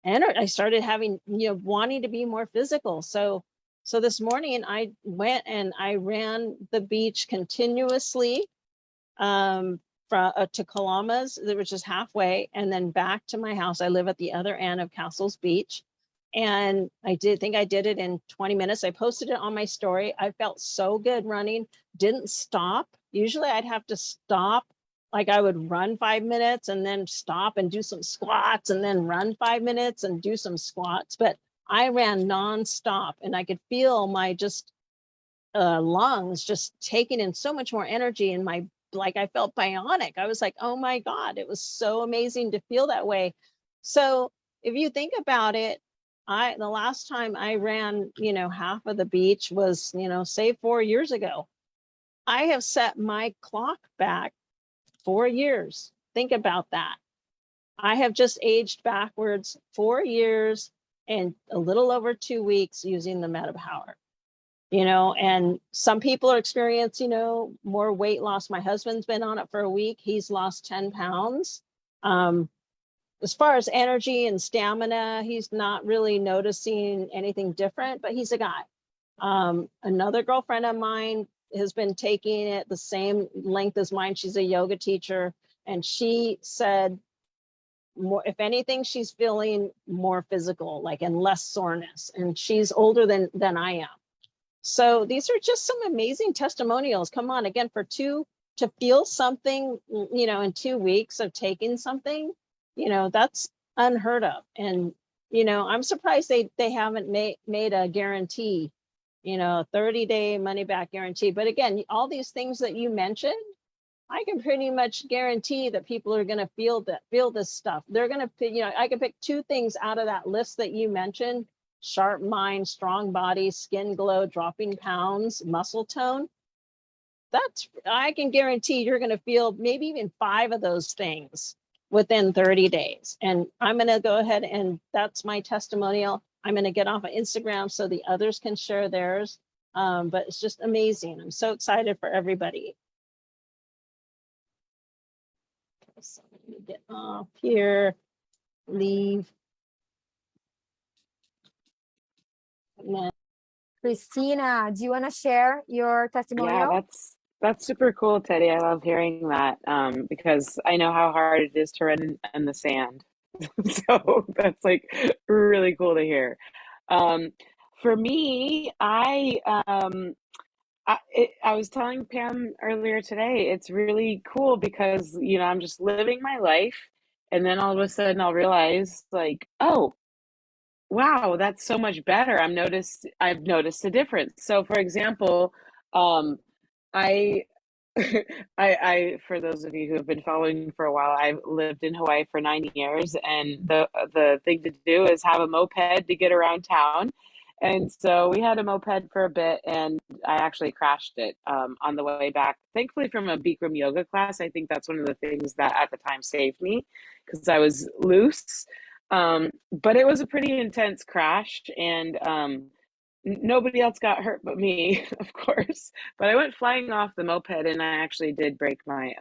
energy. I started having, wanting to be more physical. So this morning I went and I ran the beach continuously to Kalamas, which is halfway, and then back to my house. I live at the other end of Castles Beach. And I think I did it in 20 minutes. I posted it on my story. I felt so good running, didn't stop. Usually I'd have to stop. Like I would run 5 minutes and then stop and do some squats, and then run 5 minutes and do some squats. But I ran nonstop, and I could feel my lungs just taking in so much more energy, and I felt bionic. I was like, oh my God, it was so amazing to feel that way. So if you think about it, the last time I ran, half of the beach was, say 4 years ago. I have set my clock back 4 years. Think about that. I have just aged backwards 4 years and a little over 2 weeks using the MetaPower. And some people are experiencing, more weight loss. My husband's been on it for a week. He's lost 10 pounds. As far as energy and stamina, he's not really noticing anything different, but he's a guy. Another girlfriend of mine has been taking it the same length as mine. She's a yoga teacher, and she said, more, if anything, she's feeling more physical, like, and less soreness. And she's older than I am. So these are just some amazing testimonials. Come on, again, to feel something, in 2 weeks of taking something, that's unheard of. And, I'm surprised they haven't made a guarantee, 30-day money back guarantee. But again, all these things that you mentioned, I can pretty much guarantee that people are going to feel this stuff. They're going to, I can pick 2 things out of that list that you mentioned: sharp mind, strong body, skin glow, dropping pounds, muscle tone. I can guarantee you're going to feel maybe even 5 of those things within 30 days. And I'm going to go ahead, and that's my testimonial. I'm going to get off of Instagram so the others can share theirs. But it's just amazing. I'm so excited for everybody. So let me get off here, leave. Christina, do you want to share your Yeah, testimonial? that's super cool, Teddy. I love hearing that because I know how hard it is to run in the sand. So that's like really cool to hear. Um, for me, I was telling Pam earlier today, it's really cool because I'm just living my life, and then all of a sudden I'll realize like, oh, wow, that's so much better. I've noticed a difference. So for example, um, I for those of you who have been following me for a while, I've lived in Hawaii for 9 years, and the thing to do is have a moped to get around town. And so we had a moped for a bit, and I actually crashed it on the way back. Thankfully, from a Bikram yoga class. I think that's one of the things that at the time saved me because I was loose. But it was a pretty intense crash, and nobody else got hurt but me, of course. But I went flying off the moped, and I actually did break my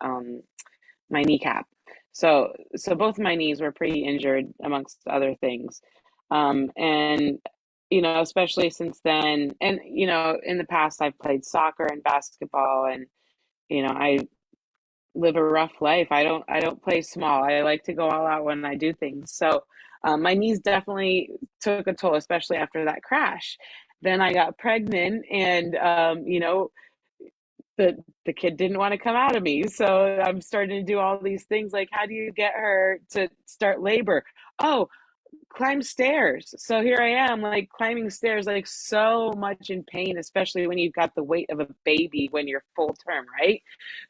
kneecap. So both my knees were pretty injured amongst other things. And especially since then, and in the past I've played soccer and basketball, and I live a rough life. I don't play small. I like to go all out when I do things. So my knees definitely took a toll, especially after that crash. Then I got pregnant, and the kid didn't want to come out of me. So I'm starting to do all these things like, how do you get her to start labor? Oh, climb stairs. So here I am, like climbing stairs, like so much in pain, especially when you've got the weight of a baby when you're full term, right?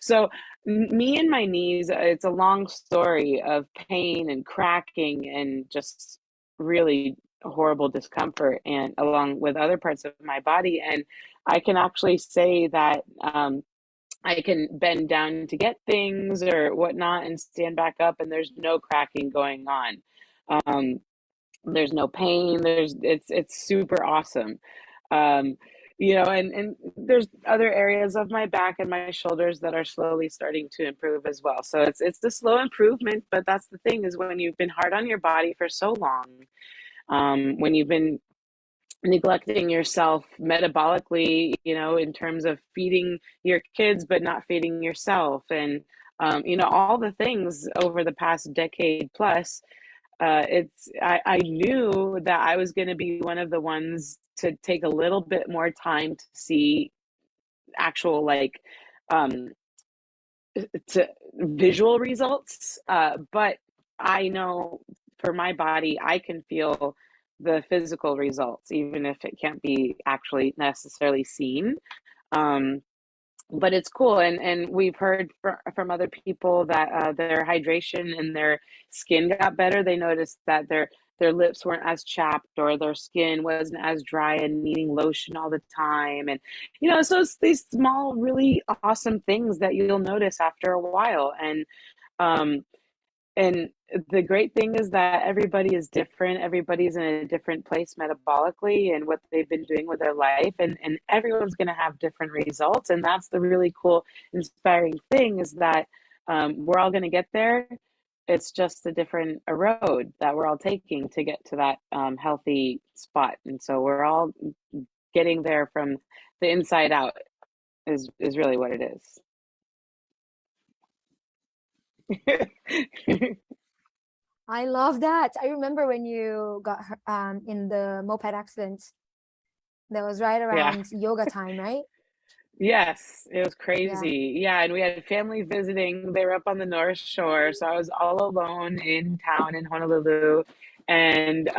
So me and my knees, it's a long story of pain and cracking and just really horrible discomfort, and along with other parts of my body. And I can actually say that I can bend down to get things or whatnot and stand back up, and there's no cracking going on. Um, there's no pain. It's super awesome. Um, and there's other areas of my back and my shoulders that are slowly starting to improve as well. So it's the slow improvement, but that's the thing, is when you've been hard on your body for so long, when you've been neglecting yourself metabolically, in terms of feeding your kids but not feeding yourself, and all the things over the past decade plus, I knew that I was going to be one of the ones to take a little bit more time to see actual, like, um to visual results, but I know for my body I can feel the physical results even if it can't be actually necessarily seen. um but it's cool, and we've heard from other people that their hydration and their skin got better. They noticed that their lips weren't as chapped or their skin wasn't as dry and needing lotion all the time. And, so it's these small, really awesome things that you'll notice after a while. Um, and the great thing is that everybody is different. Everybody's in a different place metabolically and what they've been doing with their life. And everyone's going to have different results. And that's the really cool, inspiring thing is that we're all going to get there. It's just a road that we're all taking to get to that healthy spot. And so we're all getting there from the inside out is really what it is. I love that. I remember when you got in the moped accident. That was right Yeah. around yoga time, right? Yes, it was Yeah. crazy. Yeah, and we had family visiting. They were up on the North Shore, so I was all alone in town in Honolulu, and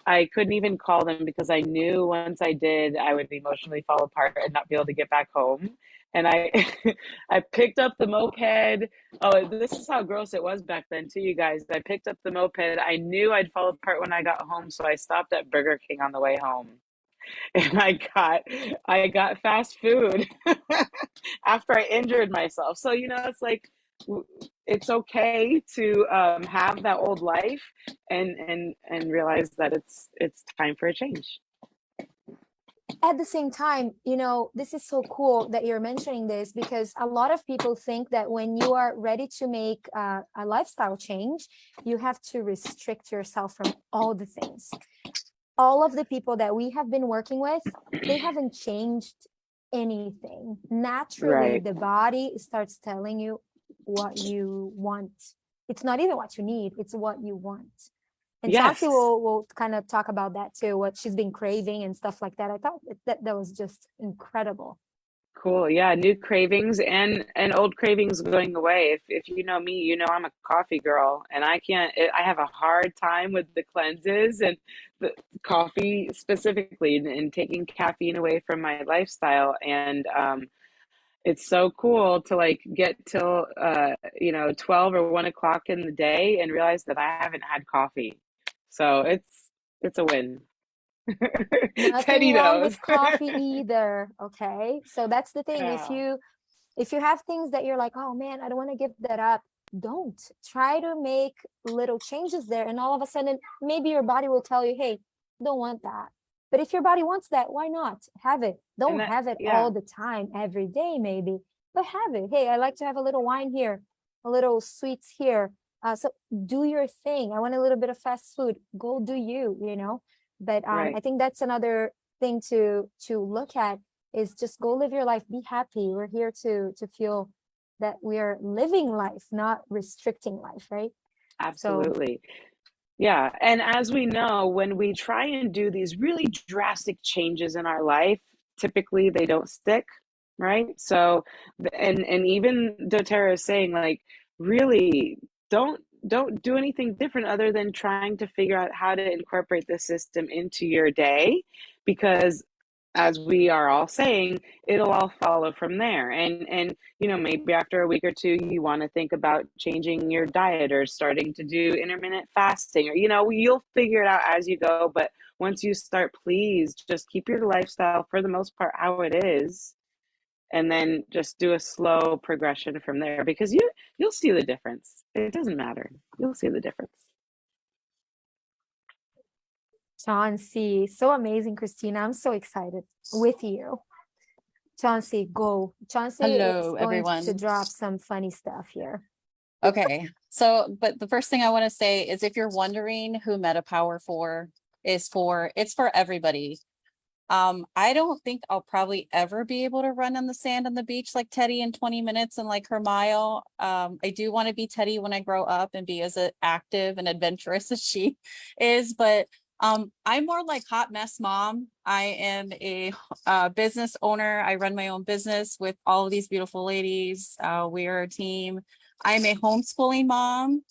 I couldn't even call them because I knew once I did, I would emotionally fall apart and not be able to get back home. And I, I picked up the moped. Oh, this is how gross it was back then, too, you guys. I picked up the moped. I knew I'd fall apart when I got home, so I stopped at Burger King on the way home. And I got fast food after I injured myself. So it's like it's okay to have that old life and realize that it's time for a change. At the same time, this is so cool that you're mentioning this, because a lot of people think that when you are ready to make a lifestyle change, you have to restrict yourself from all the things. All of the people that we have been working with, they haven't changed anything. Naturally, Right. the body starts telling you what you want. It's not even what you need, it's what you want. And Yes. Chauncey will kind of talk about that too, what she's been craving and stuff like that. I thought that was just incredible. Cool. Yeah, new cravings and old cravings going away. If you know me, I'm a coffee girl, and I have a hard time with the cleanses and the coffee specifically, and taking caffeine away from my lifestyle. And it's so cool to like get till 12 or 1 o'clock in the day and realize that I haven't had coffee. So it's a win. Nothing Teddy wrong knows. with coffee either. Okay. So that's the thing. Yeah. If you have things that you're like, oh man, I don't want to give that up, don't. Try to make little changes there. And all of a sudden, maybe your body will tell you, hey, don't want that. But if your body wants that, why not? Have it. And Don't that, have it yeah. all the time, every day, maybe, but have it. Hey, I like to have a little wine here, a little sweets here. So do your thing. I want a little bit of fast food. Go do you. But Right. I think that's another thing to look at, is just go live your life, be happy. We're here to feel that we are living life, not restricting life, right? So Absolutely. Yeah. And as we know, when we try and do these really drastic changes in our life, typically they don't stick, right? So, and even doTERRA is saying, like, really don't do anything different other than trying to figure out how to incorporate the system into your day, because as we are all saying, it'll all follow from there. And maybe after a week or two, you want to think about changing your diet or starting to do intermittent fasting, or you'll figure it out as you go. But once you start, please just keep your lifestyle for the most part how it is, and then just do a slow progression from there, because you'll see the difference. It doesn't matter. You'll see the difference. Chauncey, so amazing, Christina. I'm so excited with you. Chauncey, go. Chauncey is Hello, going to everyone. drop some funny stuff here. Okay, but the first thing I want to say is, if you're wondering who MetaPower it's for everybody. I don't think I'll probably ever be able to run on the sand on the beach like Teddy in 20 minutes and like her mile. I do want to be Teddy when I grow up and be as active and adventurous as she is, but I'm more like hot mess mom. I am a business owner. I run my own business with all of these beautiful ladies. We are a team. I'm a homeschooling mom.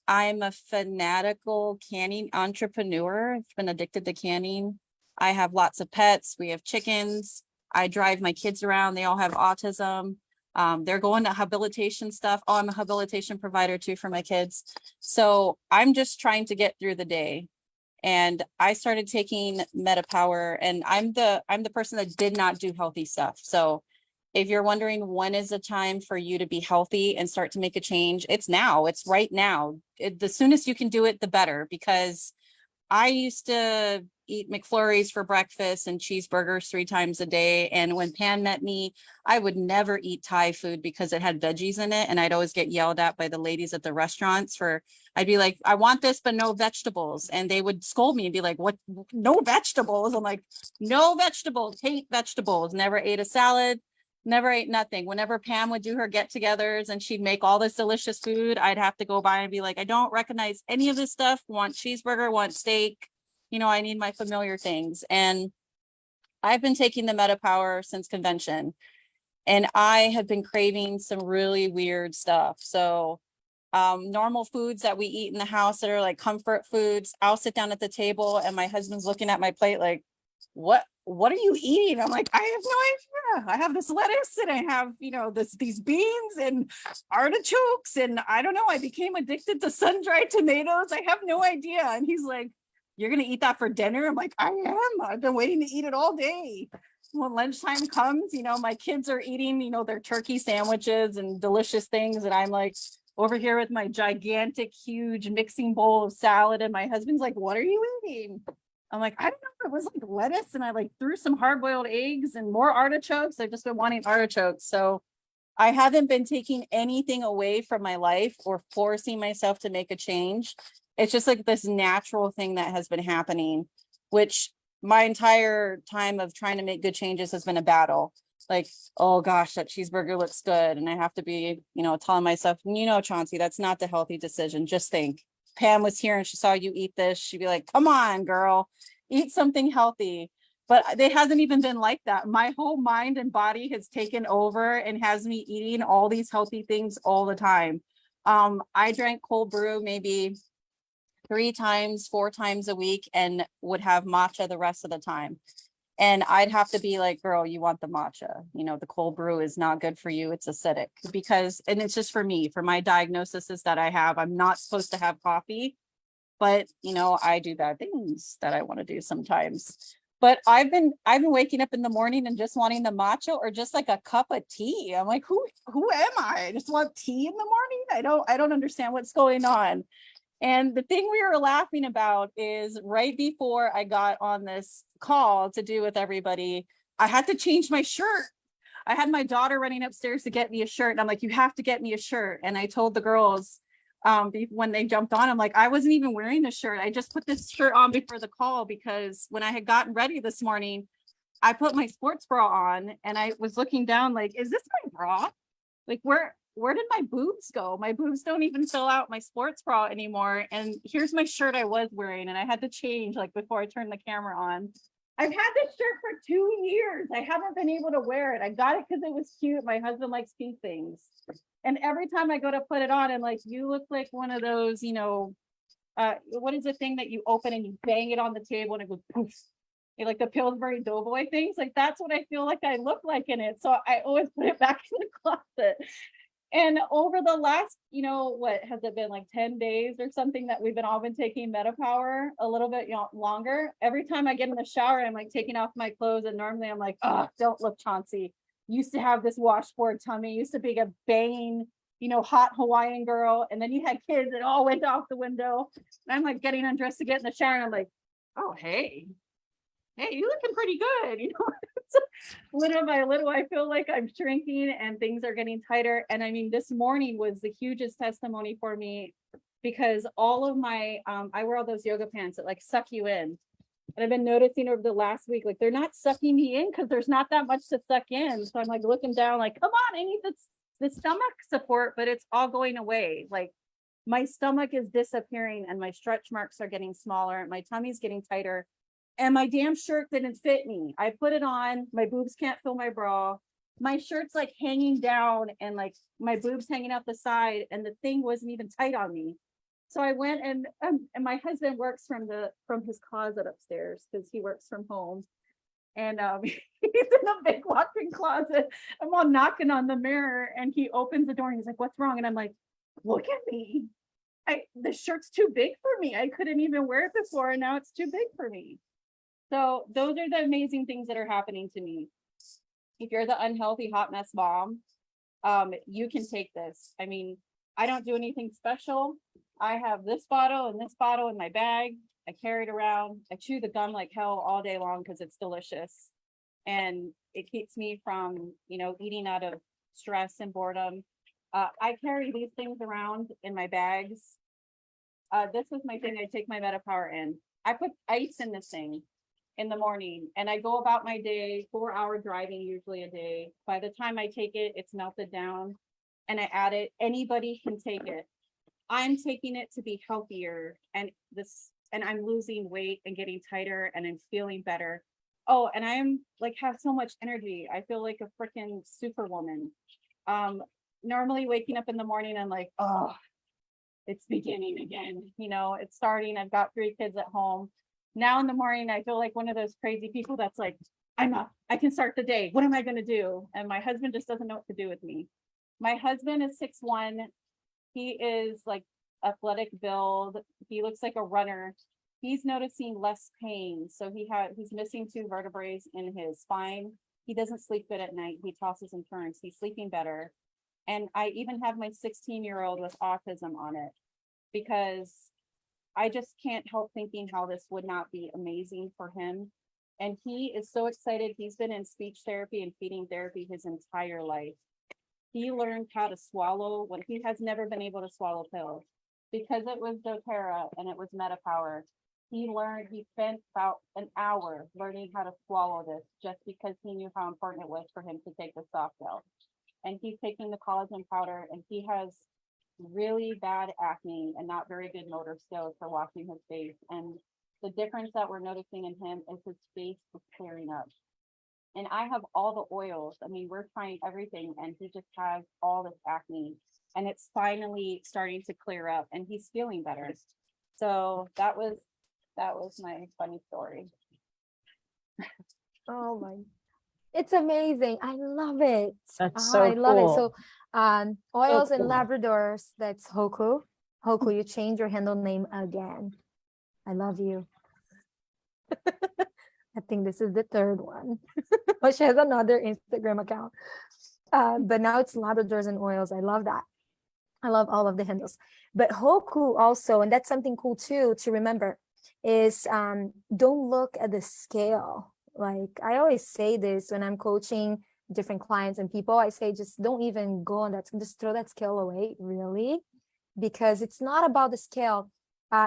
I'm a fanatical canning entrepreneur. I've been addicted to canning. I have lots of pets. We have chickens. I drive my kids around. They all have autism. They're going to habilitation stuff. Oh, I'm a habilitation provider too for my kids. So I'm just trying to get through the day. And I started taking MetaPower, and I'm the person that did not do healthy stuff. So if you're wondering when is the time for you to be healthy and start to make a change, it's now. It's right now. The soonest you can do it, the better, because I used to eat McFlurries for breakfast and cheeseburgers 3 times a day. And when Pam met me, I would never eat Thai food because it had veggies in it. And I'd always get yelled at by the ladies at the restaurants I'd be like, I want this, but no vegetables. And they would scold me and be like, what? No vegetables? I'm like, no vegetables, hate vegetables. Never ate a salad, never ate nothing. Whenever Pam would do her get-togethers and she'd make all this delicious food, I'd have to go by and be like, I don't recognize any of this stuff. Want cheeseburger, want steak. I need my familiar things. And I've been taking the MetaPower since convention, and I have been craving some really weird stuff. So normal foods that we eat in the house that are like comfort foods, I'll sit down at the table and my husband's looking at my plate like, what are you eating? I'm like, I have no idea. I have this lettuce and I have, these beans and artichokes, and I don't know, I became addicted to sun-dried tomatoes. I have no idea. And he's like, you're gonna eat that for dinner? I'm like, I am. I've been waiting to eat it all day. When lunchtime comes, my kids are eating, their turkey sandwiches and delicious things, and I'm like over here with my gigantic, huge mixing bowl of salad, and my husband's like, what are you eating? I'm like, I don't know. It was like lettuce, and I like threw some hard-boiled eggs and more artichokes. I've just been wanting artichokes. So I haven't been taking anything away from my life or forcing myself to make a change. It's just like this natural thing that has been happening, which my entire time of trying to make good changes has been a battle. Like, oh gosh, that cheeseburger looks good. And I have to be, telling myself, Chauncey, that's not the healthy decision. Just think. Pam was here and she saw you eat this. She'd be like, come on, girl, eat something healthy. But it hasn't even been like that. My whole mind and body has taken over and has me eating all these healthy things all the time. I drank cold brew maybe 3 times, 4 times a week, and would have matcha the rest of the time. And I'd have to be like, girl, you want the matcha. The cold brew is not good for you. It's acidic and it's just for me, for my diagnosis is that I have, I'm not supposed to have coffee, but I do bad things that I want to do sometimes. But I've been waking up in the morning and just wanting the matcha or just like a cup of tea. I'm like, who am I? I just want tea in the morning. I don't understand what's going on. And the thing we were laughing about is right before I got on this call to do with everybody, I had to change my shirt. I had my daughter running upstairs to get me a shirt. And I'm like, you have to get me a shirt. And I told the girls when they jumped on, I'm like, I wasn't even wearing the shirt. I just put this shirt on before the call because when I had gotten ready this morning, I put my sports bra on and I was looking down like, is this my bra? Like, where did my boobs go? My boobs don't even fill out my sports bra anymore. And here's my shirt I was wearing, and I had to change like before I turned the camera on. I've had this shirt for 2 years. I haven't been able to wear it. I got it because it was cute. My husband likes pink things. And every time I go to put it on, I'm like, you look like one of those, what is the thing that you open and you bang it on the table and it goes poof? Like the Pillsbury Doughboy things. Like that's what I feel like I look like in it. So I always put it back in the closet. And over the last, what has it been, like 10 days or something that we've all been taking MetaPower a little bit longer. Every time I get in the shower, I'm like taking off my clothes. And normally I'm like, oh, don't look, Chauncey. Used to have this washboard tummy, used to be a banging, hot Hawaiian girl. And then you had kids, it all went off the window. And I'm like getting undressed to get in the shower. And I'm like, oh, hey, you looking pretty good. Little by little, I feel like I'm shrinking and things are getting tighter. And I mean, this morning was the hugest testimony for me because all of my, I wear all those yoga pants that like suck you in. And I've been noticing over the last week, like they're not sucking me in because there's not that much to suck in. So I'm like looking down like, come on, I need the stomach support, but it's all going away. Like my stomach is disappearing and my stretch marks are getting smaller. My tummy's getting tighter. And my damn shirt didn't fit me. I put it on, my boobs can't fill my bra. My shirt's like hanging down and like my boobs hanging out the side and the thing wasn't even tight on me. So I went and my husband works from his closet upstairs because he works from home. And he's in a big walk-in closet. I'm all knocking on the mirror and he opens the door and he's like, what's wrong? And I'm like, look at me. the shirt's too big for me. I couldn't even wear it before, and now it's too big for me. So those are the amazing things that are happening to me. If you're the unhealthy hot mess mom, you can take this. I mean, I don't do anything special. I have this bottle and this bottle in my bag. I carry it around. I chew the gum like hell all day long because it's delicious. And it keeps me from, eating out of stress and boredom. I carry these things around in my bags. This is my thing. I take my MetaPower in. I put ice in this thing in the morning and I go about my day, 4-hour driving usually a day. By the time I take it, it's melted down and I add it. Anybody can take it. I'm taking it to be healthier and I'm losing weight and getting tighter and I'm feeling better. Oh, and I'm have so much energy. I feel like a freaking superwoman. Normally waking up in the morning, I'm like, oh, it's beginning again. It's starting. I've got 3 kids at home. Now in the morning, I feel like one of those crazy people that's like, I'm up. I can start the day. What am I going to do? And my husband just doesn't know what to do with me. My husband is 6'1". He is athletic build. He looks like a runner. He's noticing less pain. So he's missing 2 vertebrae in his spine. He doesn't sleep good at night. He tosses and turns. He's sleeping better. And I even have my 16-year-old with autism on it because I just can't help thinking how this would not be amazing for him. And he is so excited. He's been in speech therapy and feeding therapy his entire life. He learned how to swallow when he has never been able to swallow pills because it was doTERRA and it was MetaPower. He spent about an hour learning how to swallow this just because he knew how important it was for him to take the soft gel. And he's taking the collagen powder and he has really bad acne and not very good motor skills for washing his face. And the difference that we're noticing in him is his face is clearing up. And I have all the oils. I mean, we're trying everything and he just has all this acne and it's finally starting to clear up and he's feeling better. So that was my funny story. Oh my, it's amazing. I love it. That's so I love it. cool. So oils and cool. Labradors, that's Hoku. Hoku, you changed your handle name again. I love you. I think this is the 3rd one. Oh, she has another Instagram account. But now it's Labradors and oils. I love that. I love all of the handles. But Hoku also, and that's something cool too to remember, is don't look at the scale. Like I always say this when I'm coaching different clients and people, I say just don't even go on that, just throw that scale away, really, because it's not about the scale.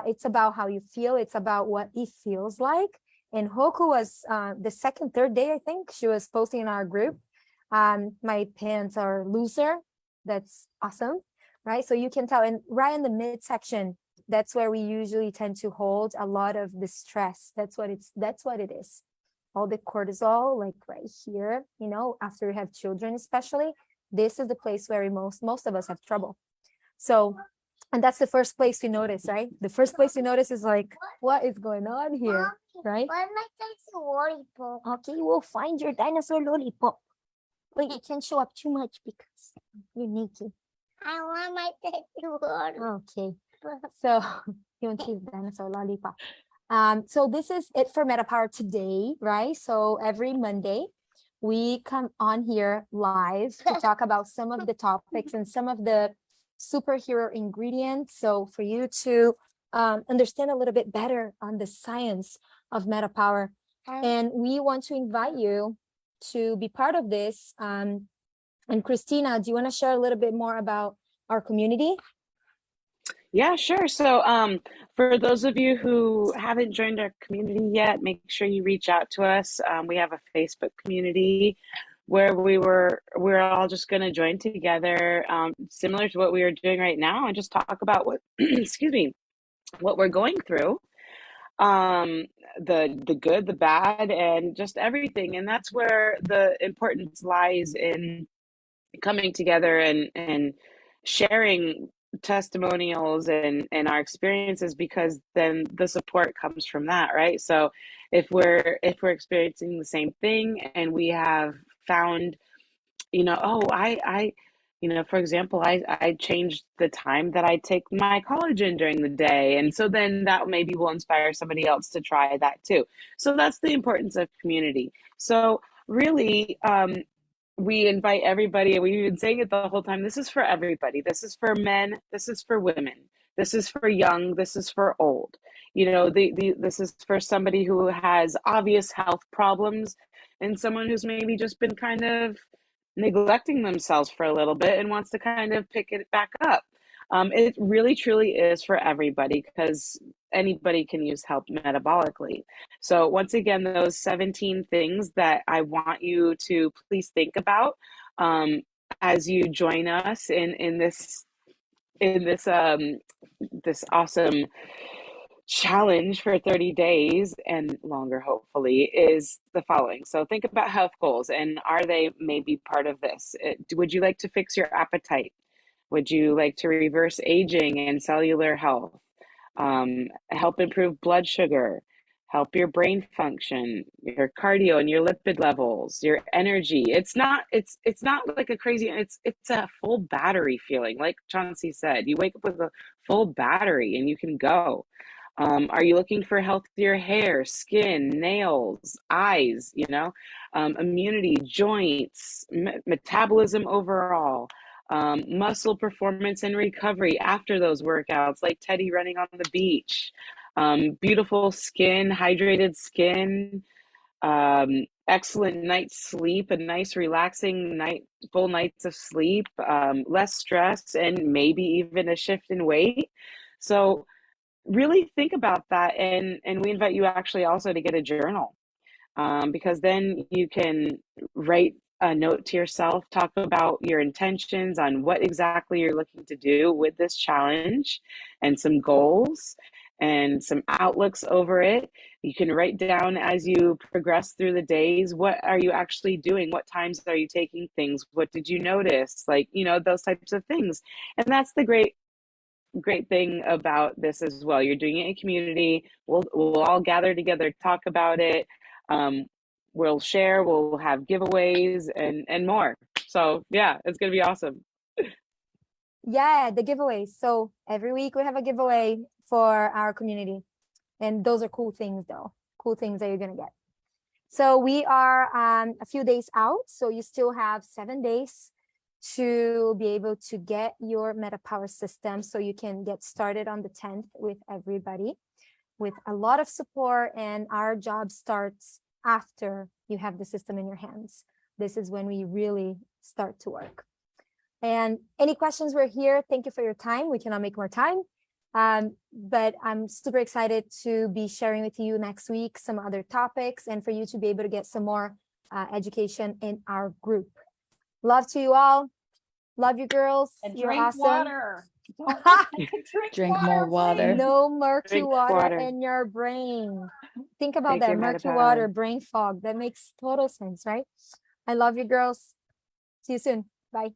It's about how you feel. It's about what it feels like. And Hoku was the 2nd, 3rd day, I think, she was posting in our group. My pants are looser. That's awesome, right? So you can tell, and right in the midsection, that's where we usually tend to hold a lot of the stress. That's what it is. All the cortisol, like right here, after we have children, especially, this is the place where most of us have trouble. So, and that's the first place we notice, right? The first place we notice is like, what is going on here, right? Where's my dinosaur lollipop? Okay, we'll find your dinosaur lollipop. Wait, you can't show up too much because you're naked. I want my dinosaur. Okay, so you want to see the dinosaur lollipop. So this is it for MetaPower today, right? So every Monday, we come on here live to talk about some of the topics and some of the superhero ingredients. So for you to understand a little bit better on the science of MetaPower. And we want to invite you to be part of this. And Christina, do you want to share a little bit more about our community? Yeah, sure. So for those of you who haven't joined our community yet, make sure you reach out to us. We have a Facebook community where we're all just going to join together, similar to what we are doing right now, and just talk about what excuse me, what we're going through, the good, the bad, and just everything. And that's where the importance lies in coming together and sharing testimonials and our experiences, because then the support comes from that, right? So if we're experiencing the same thing and we have found, oh, You know, for example, I changed the time that I take my collagen during the day. And so then that maybe will inspire somebody else to try that too. So that's the importance of community. So really, we invite everybody, and we've been saying it the whole time. This is for everybody. This is for men. This is for women. This is for young. This is for old. You know, this is for somebody who has obvious health problems and someone who's maybe just been kind of neglecting themselves for a little bit and wants to kind of pick it back up. It really truly is for everybody because anybody can use help metabolically. So once again, those 17 things that I want you to please think about as you join us in this awesome challenge for 30 days and longer, hopefully, is the following. So think about health goals, and are they maybe part of this? Would you like to fix your appetite? Would you like to reverse aging and cellular health? Help improve blood sugar, help your brain function, your cardio and your lipid levels, your energy. It's not like a crazy, it's a full battery feeling. Like Chauncey said, you wake up with a full battery and you can go. Are you looking for healthier hair, skin, nails, eyes, immunity, joints, metabolism overall, muscle performance and recovery after those workouts, like Teddy running on the beach, beautiful skin, hydrated skin, excellent night's sleep, a nice relaxing night, full nights of sleep, less stress, and maybe even a shift in weight. So really think about that, and we invite you actually also to get a journal, because then you can write a note to yourself, talk about your intentions on what exactly you're looking to do with this challenge, and some goals and some outlooks over it. You can write down as you progress through the days, what are you actually doing? What times are you taking things? What did you notice? Like, those types of things. And that's the great thing about this as well. You're doing it in community. We'll all gather together, talk about it. We'll share, we'll have giveaways and more. So yeah, it's gonna be awesome. Yeah, the giveaways. So every week we have a giveaway for our community. And those are cool things though. Cool things that you're gonna get. So we are a few days out. So you still have 7 days to be able to get your MetaPower system so you can get started on the 10th with everybody with a lot of support, and our job starts after you have the system in your hands. This is when we really start to work. And any questions, we're here. Thank you for your time. We cannot make more time. But I'm super excited to be sharing with you next week some other topics and for you to be able to get some more education in our group. Love to you all. Love you, girls. And You're drink awesome. water. Drink more water. No murky Drink water water. in your brain. Think about Take that. your Murky MetaPower. water, brain fog. That makes total sense, right? I love you, girls. See you soon. Bye.